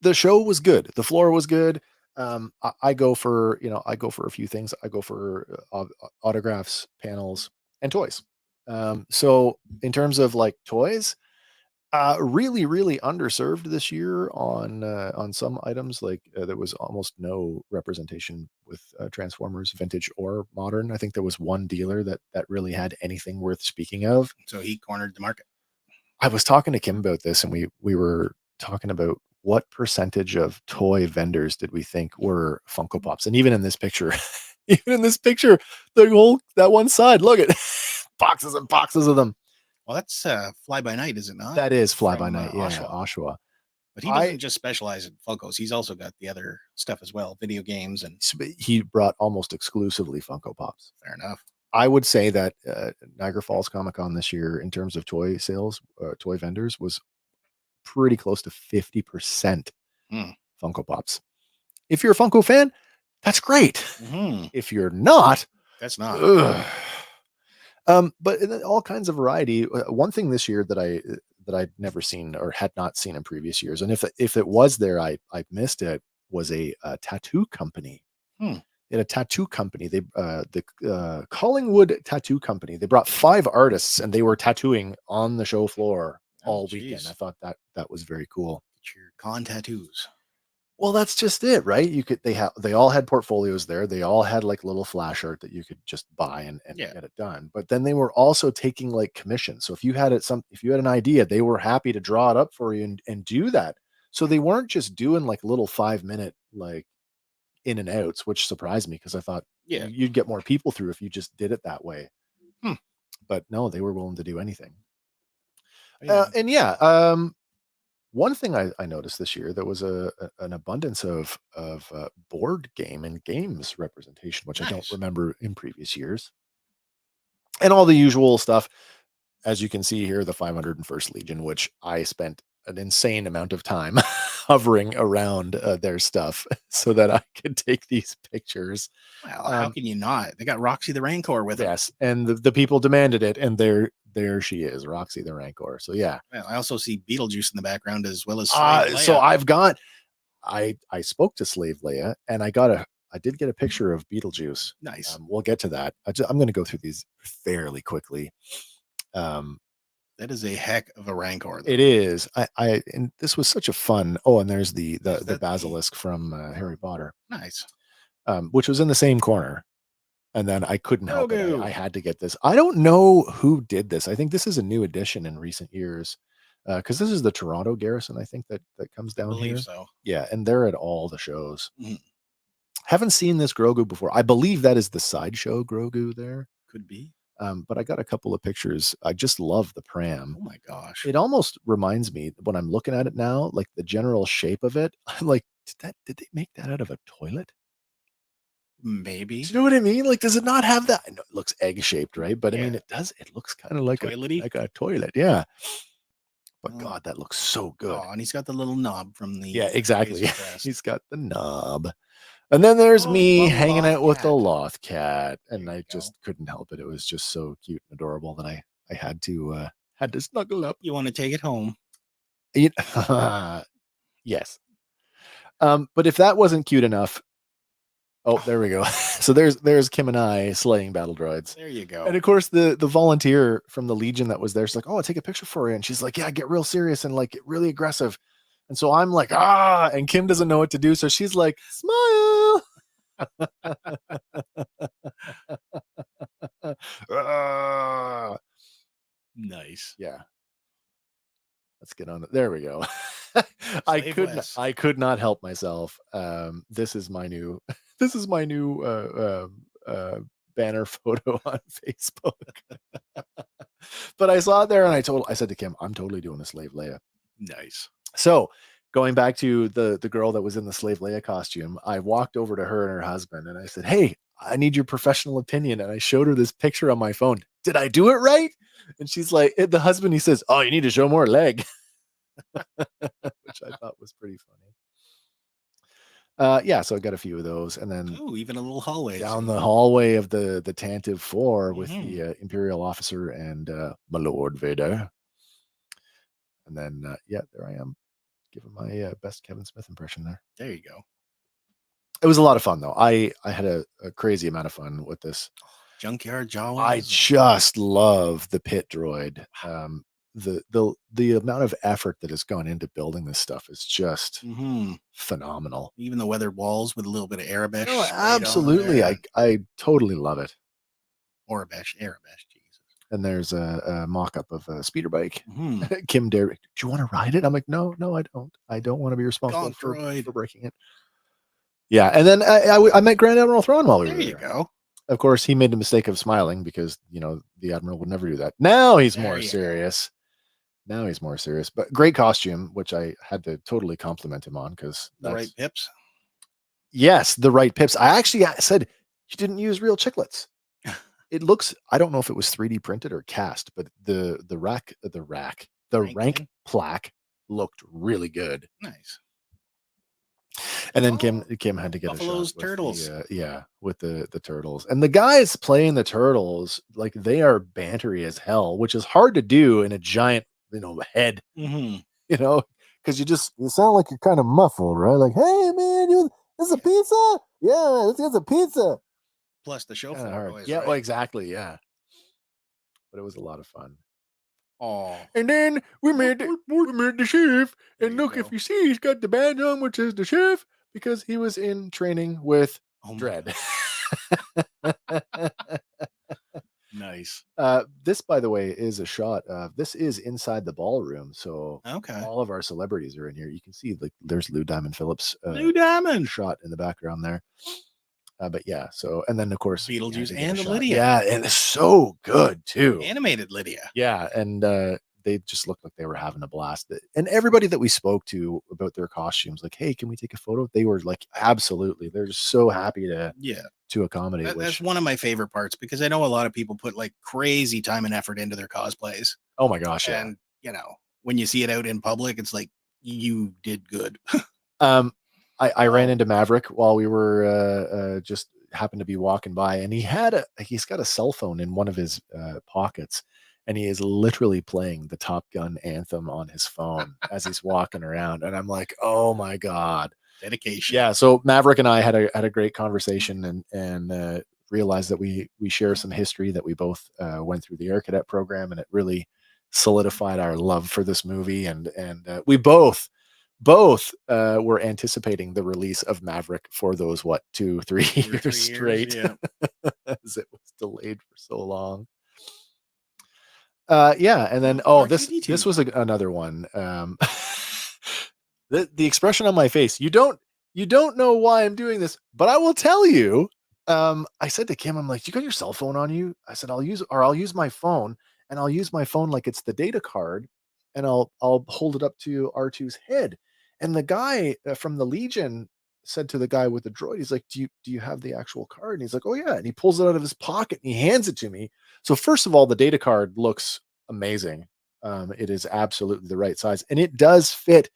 the show was good. The floor was good. I go for a few things. I go for autographs, panels, and toys. So in terms of like toys, really, really underserved this year on some items. Like there was almost no representation with Transformers, vintage or modern. I think there was one dealer that really had anything worth speaking of. So he cornered the market. I was talking to Kim about this, and we were talking about what percentage of toy vendors did we think were Funko Pops, and even in this picture, that one side, look at boxes and boxes of them. Well, that's Fly By Night, is it not? That is Fly By Night, yeah, Oshawa. Oshawa. But he doesn't just specialize in Funkos. He's also got the other stuff as well, video games, and he brought almost exclusively Funko Pops. fair enough. I would say that Niagara Falls Comic Con this year, in terms of toy sales, toy vendors, was pretty close to 50% Funko Pops. If you're a Funko fan, that's great. If you're not, that's not. But in all kinds of variety. One thing this year that I'd never seen or had not seen in previous years, and if it was there, I missed it, was a tattoo company. In a tattoo company, the Collingwood Tattoo Company. They brought 5 artists, and they were tattooing on the show floor all weekend. I thought that was very cool. Get your con tattoos. Well, that's just it, right? They all had portfolios there. They all had like little flash art that you could just buy and get it done. But then they were also taking like commissions. So if you had an idea, they were happy to draw it up for you and do that. So they weren't just doing like little 5-minute like in and outs, which surprised me because I thought you'd get more people through if you just did it that way. But no, they were willing to do anything. One thing I noticed this year, there was an abundance of board game and games representation, which I don't remember in previous years. And all the usual stuff, as you can see here, the 501st Legion, which I spent an insane amount of time hovering around their stuff so that I could take these pictures. Well, how can you not? They got Roxy the Rancor with them. Yes, and the people demanded it, and there she is, Roxy the Rancor. So yeah. Well, I also see Beetlejuice in the background as well as so I've got I spoke to Slave Leia, and I did get a picture of Beetlejuice. Nice. We'll get to that. I'm going to go through these fairly quickly. That is a heck of a Rancor, though. It is. And this was such a fun. Oh, and there's the basilisk from Harry Potter. Nice. Which was in the same corner. And then I couldn't help it. I had to get this. I don't know who did this. I think this is a new addition in recent years. Because this is the Toronto Garrison, I think, that comes down here. So. Yeah, and they're at all the shows. Haven't seen this Grogu before. I believe that is the sideshow Grogu there. Could be. But I got a couple of pictures. I just love the pram. Oh my gosh. It almost reminds me, when I'm looking at it now, like the general shape of it. I'm like, did they make that out of a toilet? Maybe. Do you know what I mean? Like, does it not have that? I know it looks egg shaped, right? But I mean, it does. It looks kind of like a toilet. Yeah. But God, that looks so good. Oh, and he's got the little knob from the. Yeah, exactly. He's got the knob. And then there's me hanging out with the Loth cat, and I just couldn't help it. It was just so cute and adorable that I had to snuggle up. You want to take it home? Yes. But if that wasn't cute enough, there we go. So there's Kim and I slaying battle droids. There you go. And of course, the volunteer from the Legion that was there, she's like, "Oh, I'll take a picture for you." And she's like, "Yeah, get real serious and like get really aggressive." And so I'm like, and Kim doesn't know what to do. So she's like, "Smile." Nice. Yeah. Let's get on it. There we go. I could not help myself. This is my new banner photo on Facebook. But I saw it there and I said to Kim, "I'm totally doing a Slave Leia." Nice. So going back to the girl that was in the Slave Leia costume, I walked over to her and her husband and I said, "Hey, I need your professional opinion." And I showed her this picture on my phone. Did I do it right? And she's like, the husband, he says, "Oh, you need to show more leg." Which I thought was pretty funny. So I got a few of those. And then even a little hallway. Down the hallway of the Tantive 4 with the Imperial officer and my Lord Vader. And then, there I am. Giving my best Kevin Smith impression there. There you go. It was a lot of fun, though. I had a crazy amount of fun with this. Junkyard Jawas. I just love the pit droid. The amount of effort that has gone into building this stuff is just phenomenal. Even the weathered walls with a little bit of Arabesh. Oh, absolutely. I totally love it. Arabesh. Jesus. And there's a mock-up of a speeder bike. Kim Dare, "Do you want to ride it?" I'm like, no, I don't. I don't want to be responsible for breaking it. Yeah, and then I met Grand Admiral Thrawn while we were there. There you go. Of course, he made the mistake of smiling because, the Admiral would never do that. Now he's more serious. Now he's more serious, but great costume, which I had to totally compliment him on because The right pips. Yes, the right pips. I actually said you didn't use real chiclets. It looks, I don't know if it was 3D printed or cast, but the rank plaque looked really good. Nice. And then Kim had to get Buffalo's a shot with turtles. with the turtles. And the guys playing the turtles, like they are bantery as hell, which is hard to do in a giant, head. Mm-hmm. Because you sound like you're kind of muffled, right? Like, hey man, this is a pizza? Yeah, let's get a pizza. Plus the show Kinda hard. boys. Yeah, right? well, exactly, yeah. But it was a lot of fun. Oh. And then we made the chef. And look, go. if you see, he's got the badge on, which is the chef, because he was in training with Dread. Nice. This, by the way, is a shot. This is inside the ballroom, so all of our celebrities are in here. You can see, like, there's Lou Diamond Phillips. Lou Diamond shot in the background there. But yeah, so and then of course Beetlejuice and Lydia. Yeah, and it's so good too. Animated Lydia. Yeah, and they just looked like they were having a blast. And everybody that we spoke to about their costumes, like, hey, can we take a photo? They were like, absolutely. They're just so happy to accommodate. That's one of my favorite parts because I know a lot of people put like crazy time and effort into their cosplays. Oh my gosh, yeah. And when you see it out in public, it's like you did good. I ran into Maverick while we were just happened to be walking by, and he's got a cell phone in one of his pockets, and he is literally playing the Top Gun anthem on his phone as he's walking around. And I'm like, oh my God. Dedication. Yeah. So Maverick and I had a great conversation and realized that we share some history, that we both went through the Air Cadet program, and it really solidified our love for this movie. And we both were anticipating the release of Maverick for those 2-3 years straight, as it was delayed for so long. And then this was another one. The expression on my face, you don't know why I'm doing this, but I will tell you. I said to Kim, I'm like, you got your cell phone on you? I said, I'll use my phone, and I'll use my phone like it's the data card, and I'll hold it up to R2's head. And the guy from the Legion said to the guy with the droid, he's like, do you have the actual card? And he's like, oh yeah. And he pulls it out of his pocket and he hands it to me. So first of all, the data card looks amazing. It is absolutely the right size, and it does fit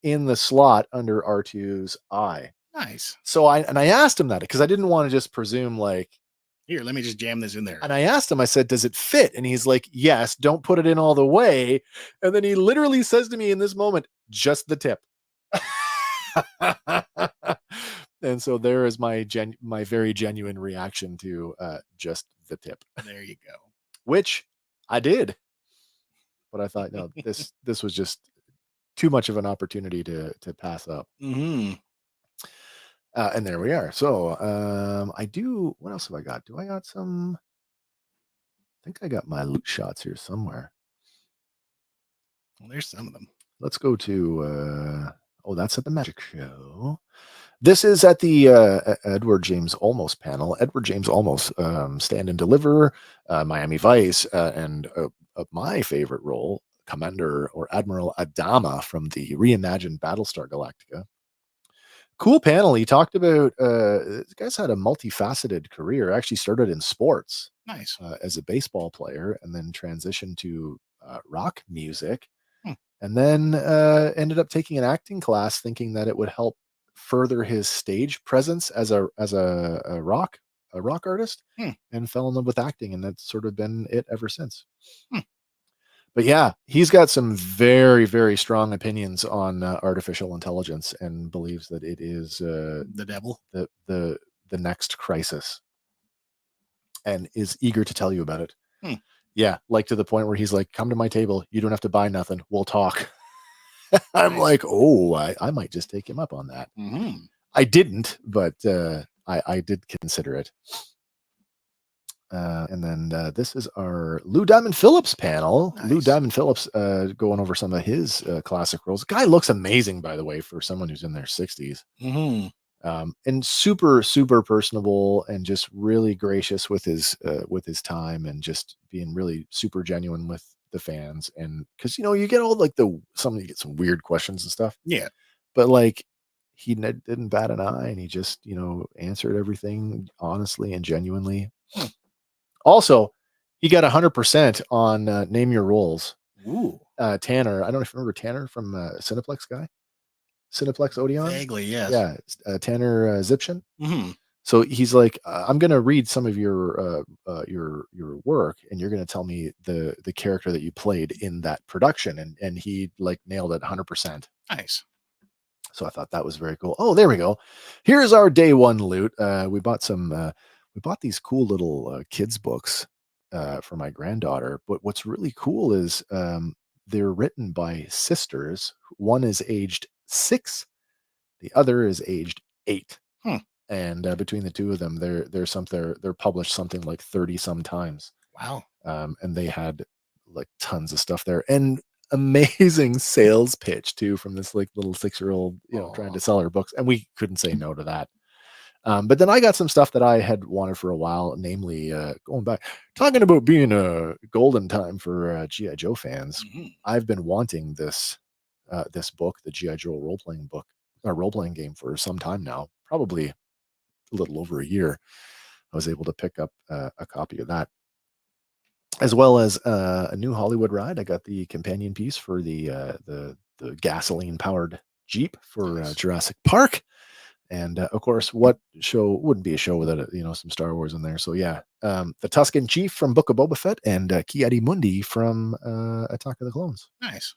in the slot under R2's eye. Nice. So I asked him that because I didn't want to just presume like, here, let me just jam this in there. And I asked him, I said, does it fit? And he's like, yes, don't put it in all the way. And then he literally says to me in this moment, just the tip. And so there is my very genuine reaction to just the tip. There you go. Which I did. But I thought, no, this was just too much of an opportunity to pass up. Mm-hmm. And there we are. So what else have I got? I think I got my loot shots here somewhere. Well, there's some of them. Let's go to, that's at the Magic Show. This is at the Edward James Olmos panel. Edward James Olmos, Stand and Deliver, Miami Vice, and my favorite role, Commander or Admiral Adama from the reimagined Battlestar Galactica. Cool panel. He talked about this guy's had a multifaceted career. Actually started in sports. Nice. As a baseball player, and then transitioned to rock music, and then ended up taking an acting class, thinking that it would help further his stage presence as a rock artist, and fell in love with acting, and that's sort of been it ever since. But yeah, he's got some very, very strong opinions on artificial intelligence, and believes that it is the devil, the next crisis, and is eager to tell you about it. Yeah, like to the point where he's like, "Come to my table. You don't have to buy nothing. We'll talk." I'm like, "Oh, I might just take him up on that." Mm-hmm. I didn't, but I did consider it. And then this is our Lou Diamond Phillips panel. Nice. Lou Diamond Phillips going over some of his classic roles. Guy looks amazing, by the way, for someone who's in their 60s. Mm-hmm. And super, super personable, and just really gracious with his time, and just being really super genuine with the fans, and because you get all like you get some weird questions and stuff. Yeah. But like he didn't bat an eye, and he just answered everything honestly and genuinely. Also, he got 100% on Name Your Roles. Ooh. Tanner, I don't know if you remember Tanner from Cineplex guy, Cineplex Odeon. Vaguely, yes. Yeah, Tanner Zipshin. Mm-hmm. So he's like, I'm gonna read some of your work, and you're gonna tell me the character that you played in that production, and he like nailed it 100%. Nice. So I thought that was very cool. Oh, there we go. Here's our day one loot. We bought these cool little kids books for my granddaughter. But what's really cool is they're written by sisters. One is aged 6, the other is aged 8. And between the two of them, they're published something like 30 some times. Wow. And they had like tons of stuff there, and amazing sales pitch too from this like little 6-year-old, trying to sell her books, and we couldn't say no to that. But then I got some stuff that I had wanted for a while, namely going back, talking about being a golden time for G.I. Joe fans. Mm-hmm. I've been wanting this book, the G.I. Joe role-playing game, for some time now, probably a little over a year. I was able to pick up a copy of that, as well as a new Hollywood ride. I got the companion piece for the gasoline powered Jeep for Jurassic Park. And of course, what show wouldn't be a show without some Star Wars in there? So yeah, the Tusken Chief from Book of Boba Fett, and Ki-Adi-Mundi from Attack of the Clones. Nice.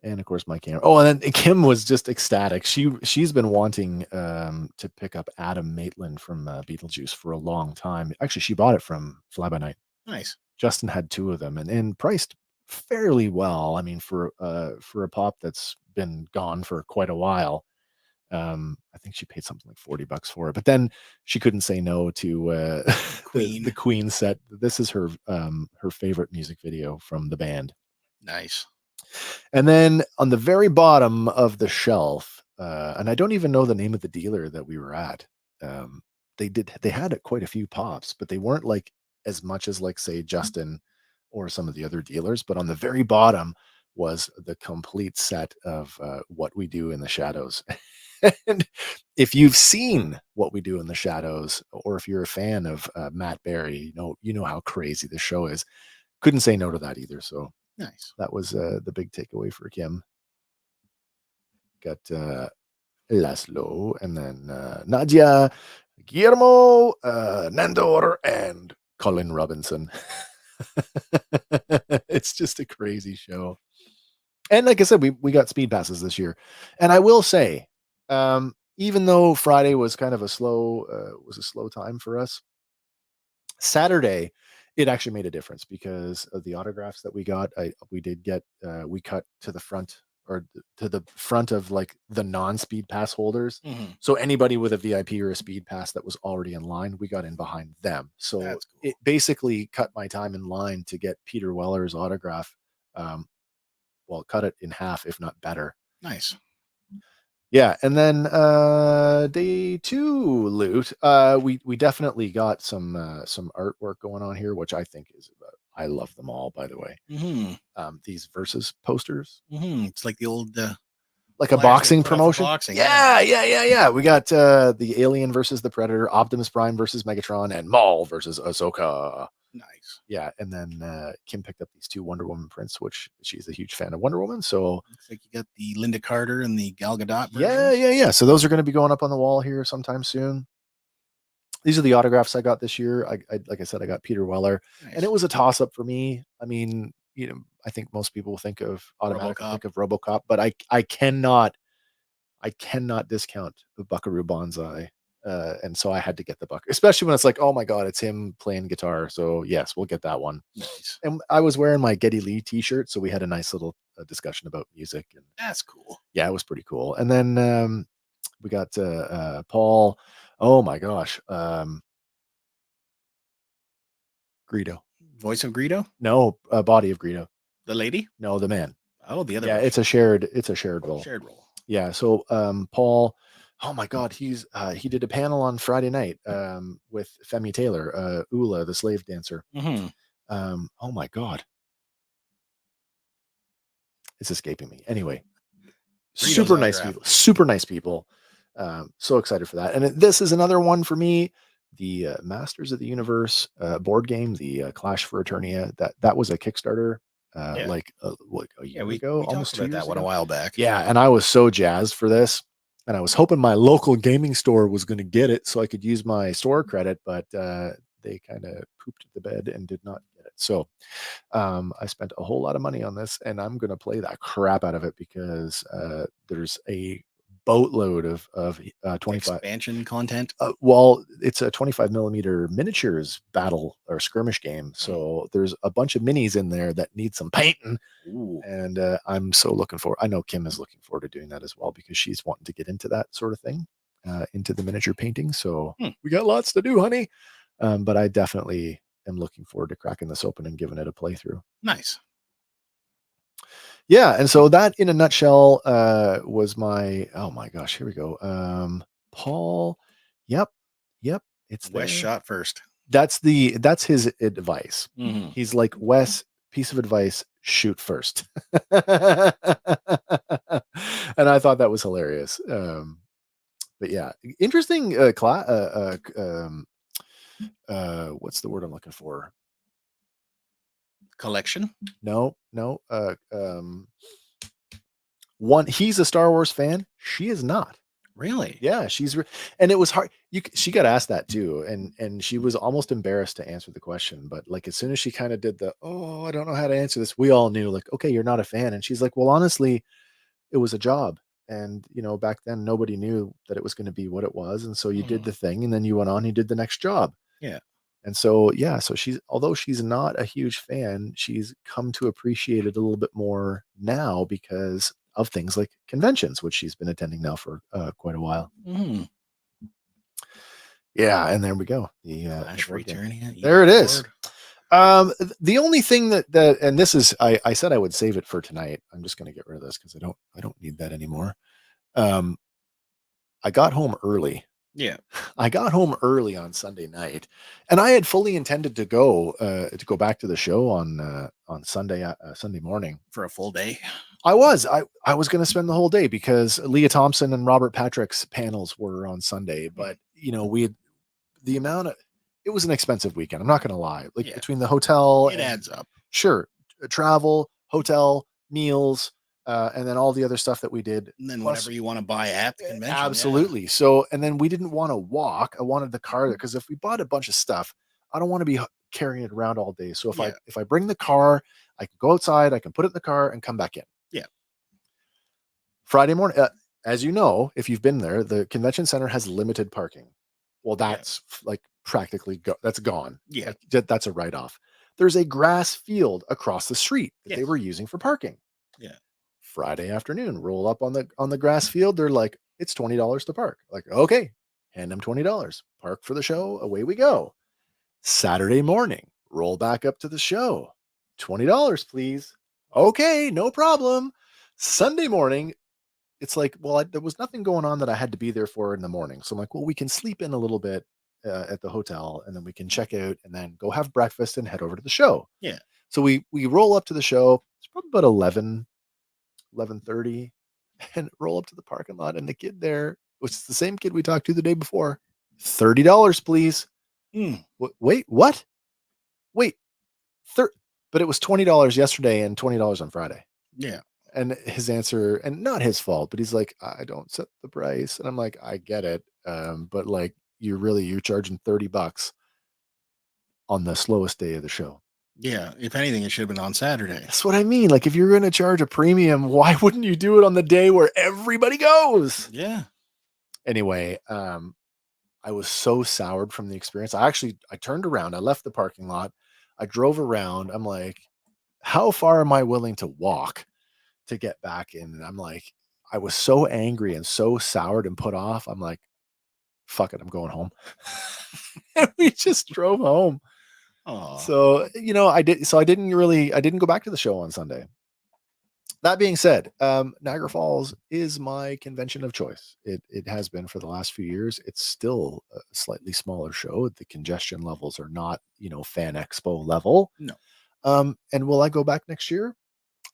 And of course, my camera. Oh, and then Kim was just ecstatic. She's been wanting to pick up Adam Maitland from Beetlejuice for a long time. Actually, she bought it from Fly By Night. Nice. Justin had 2 of them, and priced fairly well. I mean, for a pop that's been gone for quite a while. I think she paid something like $40 for it. But then she couldn't say no to Queen. the Queen set. This is her favorite music video from the band. Nice. And then on the very bottom of the shelf, and I don't even know the name of the dealer that we were at. They had quite a few pops, but they weren't like as much as like say Justin or some of the other dealers. But on the very bottom was the complete set of What We Do in the Shadows. And if you've seen What We Do in the Shadows, or if you're a fan of Matt Berry, you know how crazy the show is. Couldn't say no to that either. So nice. That was the big takeaway for Kim. Got Laszlo, and then Nadia, Guillermo, Nandor, and Colin Robinson. It's just a crazy show. And like I said, we got speed passes this year. And I will say, even though Friday was kind of a slow time for us, Saturday, it actually made a difference because of the autographs that we got. We did get, we cut to the front, or to the front of like the non-speed pass holders. Mm-hmm. So anybody with a VIP or a speed pass that was already in line, we got in behind them. So That's cool. It basically cut my time in line to get Peter Weller's autograph. Cut it in half, if not better. Nice. Yeah, and then day 2 loot. We definitely got some artwork going on here, which I think is I love them all, by the way. Mm-hmm. These versus posters. Mm-hmm. It's like the old like a boxing promotion. Boxing, yeah. We got the Alien versus the Predator, Optimus Prime versus Megatron, and Maul versus Ahsoka. Nice. Yeah, and then Kim picked up these 2 Wonder Woman prints, which she's a huge fan of Wonder Woman. So looks like you got the Linda Carter and the Gal Gadot versions. Yeah. So those are going to be going up on the wall here sometime soon. These are the autographs I got this year. I like I said, I got Peter Weller, Nice. and it was a toss up for me. I mean, I think most people think of RoboCop, but I cannot discount the Buckaroo Banzai. And so I had to get the Buckaroo, especially when it's like, oh my God, it's him playing guitar. So yes, we'll get that one. Nice. And I was wearing my Geddy Lee t-shirt, so we had a nice little discussion about music. And that's cool. Yeah, it was pretty cool. And then we got Paul. Oh my gosh, Greedo. Voice of Greedo? No, body of Greedo. The lady? No, the man. Oh, the other. Yeah, version. it's a shared role. Shared role. Yeah. So Paul. Oh my God, he did a panel on Friday night with Femi Taylor, Ula, the slave dancer. Mm-hmm. Oh my God. It's escaping me. Anyway, super nice people, super nice people. So excited for that. And this is another one for me. The Masters of the Universe board game, the Clash for Eternia. That was a Kickstarter, like a year ago, almost 2 years that one a while back. Yeah, and I was so jazzed for this, and I was hoping my local gaming store was going to get it so I could use my store credit, but they kind of pooped the bed and did not get it. So I spent a whole lot of money on this, and I'm going to play that crap out of it because there's a boatload of 25 expansion content. Well, it's a 25 millimeter miniatures battle or skirmish game, so there's a bunch of minis in there that need some painting. Ooh. And I'm so looking forward. I know Kim is looking forward to doing that as well because she's wanting to get into that sort of thing, into the miniature painting. So we got lots to do, honey. But I definitely am looking forward to cracking this open and giving it a playthrough. Nice. Yeah, and so that in a nutshell was my, oh my gosh, here we go. Paul, yep, it's Wes there. shot first. That's his advice. He's like, Wes, piece of advice, shoot first. And I thought that was hilarious. But yeah, interesting what's the word I'm looking for? Collection? No. One, he's a Star Wars fan. She is not. Really? Yeah, and it was hard. She got asked that too, and she was almost embarrassed to answer the question. But like as soon as she kind of did I don't know how to answer this, we all knew like, okay, you're not a fan. And she's like, well, honestly, it was a job, and back then nobody knew that it was going to be what it was, and so you did the thing, and then you went on, you did the next job. Yeah. And so, yeah, so although she's not a huge fan, she's come to appreciate it a little bit more now because of things like conventions, which she's been attending now for quite a while. Yeah, and there we go. There it is. The only thing that and this is, I said I would save it for tonight. I'm just going to get rid of this because I don't need that anymore. I got home early. Yeah, I got home early on Sunday night, and I had fully intended to go back to the show on Sunday morning for a full day. I was going to spend the whole day because Leah Thompson and Robert Patrick's panels were on Sunday, but it was an expensive weekend. I'm not going to lie. Like between the hotel, it adds up. Sure, travel, hotel, meals. And then all the other stuff that we did. And then whatever you want to buy at the convention. Absolutely. Yeah. So, and then we didn't want to walk. I wanted the car because if we bought a bunch of stuff, I don't want to be carrying it around all day. So if I bring the car, I can go outside, I can put it in the car and come back in. Yeah. Friday morning, as you know, if you've been there, the convention center has limited parking. Well, that's like practically that's gone. Yeah. Like, that's a write-off. There's a grass field across the street that they were using for parking. Yeah. Friday afternoon, roll up on the grass field. They're like, it's $20 to park. Like, okay, hand them $20. Park for the show. Away we go. Saturday morning, roll back up to the show. $20, please. Okay, no problem. Sunday morning, it's like, well, there was nothing going on that I had to be there for in the morning. So I'm like, well, we can sleep in a little bit at the hotel, and then we can check out and then go have breakfast and head over to the show. Yeah. So we roll up to the show. It's probably about 11:30 and roll up to the parking lot, and the kid there, which is the same kid we talked to the day before, $30, please. Wait, what? Wait, but it was $20 yesterday and $20 on Friday. Yeah. And his answer, and not his fault, but he's like, I don't set the price. And I'm like, I get it. But like, you're charging $30 on the slowest day of the show. Yeah, if anything, it should have been on Saturday. That's what I mean. Like, if you're going to charge a premium, why wouldn't you do it on the day where everybody goes? Yeah. Anyway, I was so soured from the experience. I turned around. I left the parking lot. I drove around. I'm like, how far am I willing to walk to get back in? And I'm like, I was so angry and so soured and put off. I'm like, fuck it, I'm going home. And we just drove home. Aww. So, I didn't go back to the show on Sunday. That being said, Niagara Falls is my convention of choice. It has been for the last few years. It's still a slightly smaller show. The congestion levels are not, Fan Expo level. No. And will I go back next year?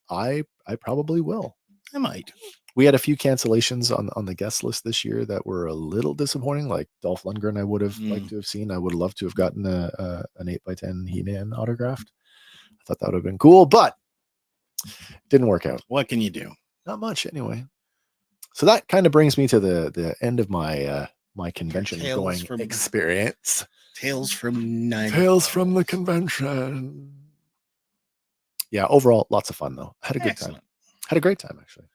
I probably will. I might. We had a few cancellations on the guest list this year that were a little disappointing. Like Dolph Lundgren, I would have liked to have seen. I would have loved to have gotten an 8x10 He-Man autographed. I thought that would have been cool, but didn't work out. What can you do? Not much, anyway. So that kind of brings me to the end of my my convention going experience. Tales from Niagara. Tales from the convention. Yeah, overall, lots of fun though. Had a good time. Had a great time, actually.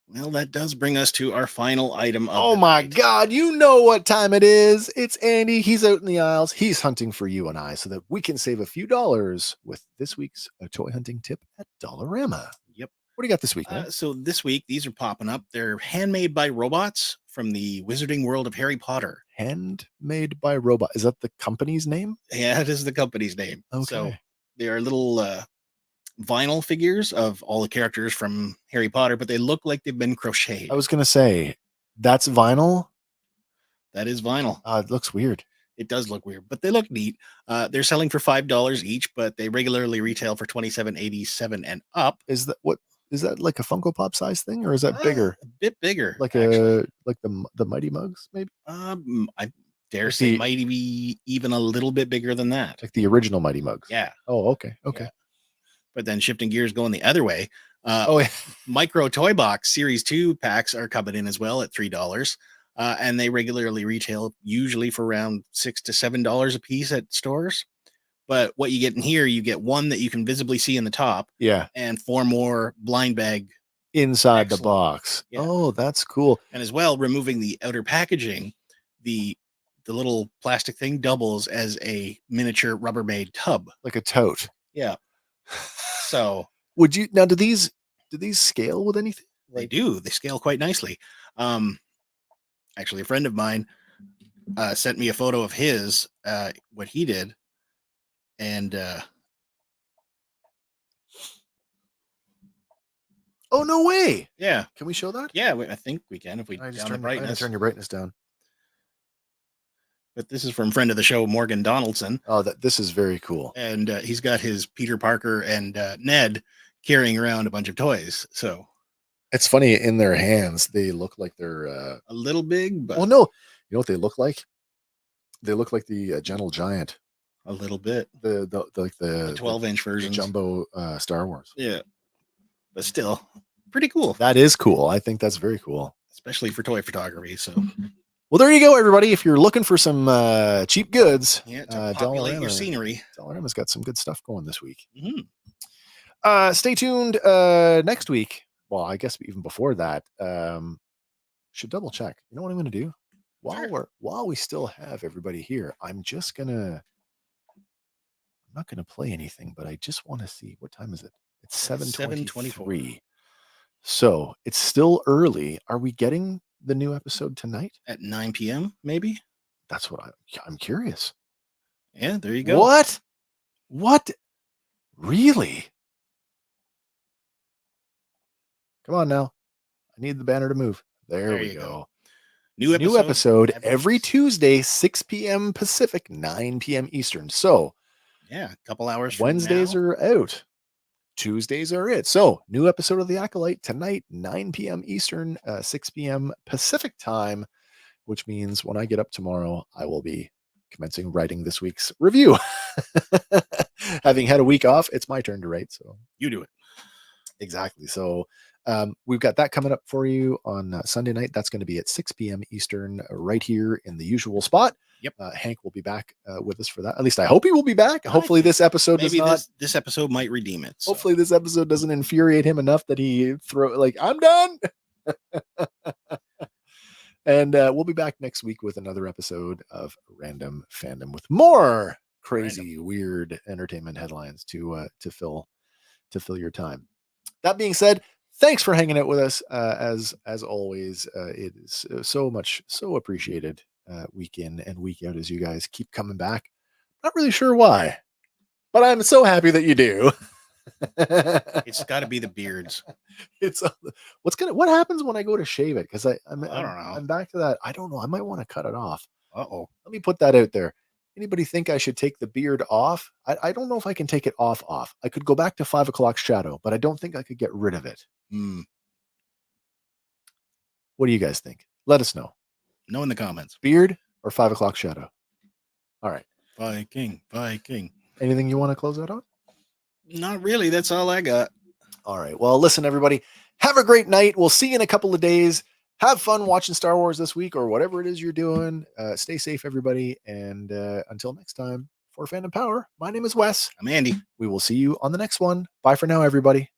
Well, that does bring us to our final item of Oh my God, you know what time it is. It's Andy. He's out in the aisles. He's hunting for you and I so that we can save a few dollars with this week's toy hunting tip at Dollarama. Yep. What do you got this week, man? So this week, these are popping up. They're handmade by robots from the Wizarding World of Harry Potter. Handmade by robot. Is that the company's name? Yeah, it is the company's name. Okay. So they are little vinyl figures of all the characters from Harry Potter, but they look like they've been crocheted. I was going to say, that's vinyl? That is vinyl. It looks weird. It does look weird, but they look neat. They're selling for $5 each, but they regularly retail for $27.87 and up. Is that like a Funko Pop size thing, or is that bigger? A bit bigger. Like like the Mighty Mugs, maybe? I dare say might be even a little bit bigger than that. Like the original Mighty Mugs. Yeah. Oh, okay. Okay. Yeah. But then shifting gears going the other way, yeah. Micro Toy Box Series 2 packs are coming in as well at $3. And they regularly retail usually for around $6 to $7 a piece at stores. But what you get in here, you get one that you can visibly see in the top. Yeah. And 4 more blind bag inside the box. Yeah. Oh, that's cool. And as well, removing the outer packaging, the little plastic thing doubles as a miniature Rubbermaid tub. Like a tote. Yeah. So would you now do these scale with anything? They do. They scale quite nicely. Actually, a friend of mine sent me a photo of his what he did. And oh, no way. Yeah. Can we show that? Yeah, I think we can if we turn your brightness down. But this is from friend of the show, Morgan Donaldson. Oh, this is very cool. And he's got his Peter Parker and Ned carrying around a bunch of toys. So it's funny, in their hands, they look like they're a little big. But well, no, you know what they look like? They look like the Gentle Giant. A little bit. The 12-inch version. Jumbo Star Wars. Yeah. But still, pretty cool. That is cool. I think that's very cool. Especially for toy photography. So well, there you go, everybody. If you're looking for some cheap goods, to populate your scenery, Dollarama's got some good stuff going this week. Mm-hmm. Stay tuned next week. Well, I guess even before that, should double check. You know what I'm going to do while we still have everybody here. I'm not going to play anything, but I just want to see what time is it. It's 7:23. So it's still early. Are we getting the new episode tonight at 9 p.m. maybe? That's what I'm curious. Yeah, there you go. What? Really? Come on now. I need the banner to move. There we go. New episode every Tuesday, 6 p.m. Pacific, 9 p.m. Eastern. So yeah, a couple hours. Wednesdays are out. Tuesdays are it. So new episode of The Acolyte tonight, 9 p.m. Eastern, 6 p.m. Pacific time, which means when I get up tomorrow, I will be commencing writing this week's review. Having had a week off, it's my turn to write. So you do it. Exactly. So we've got that coming up for you on Sunday night. That's going to be at 6 p.m. Eastern, right here in the usual spot. Yep. Hank will be back with us for that. At least I hope he will be back. Hopefully this episode does not. This episode might redeem it. So. Hopefully this episode doesn't infuriate him enough that he I'm done. And we'll be back next week with another episode of Random Fandom with more crazy, weird entertainment headlines to fill your time. That being said, thanks for hanging out with us. As always, it is so appreciated week in and week out as you guys keep coming back. Not really sure why, but I'm so happy that you do. It's got to be the beards. It's what happens when I go to shave it? Because I don't know. I'm back to that. I don't know. I might want to cut it off. Uh-oh. Let me put that out there. Anybody think I should take the beard off? I don't know if I can take it off. I could go back to 5 o'clock shadow, but I don't think I could get rid of it. What do you guys think? Let us know. Know in the comments. Beard or 5 o'clock shadow? All right. Viking. Anything you want to close out on? Not really. That's all I got. All right. Well, listen, everybody. Have a great night. We'll see you in a couple of days. Have fun watching Star Wars this week or whatever it is you're doing. Stay safe, everybody. And until next time, for Fandom Power, my name is Wes. I'm Andy. We will see you on the next one. Bye for now, everybody.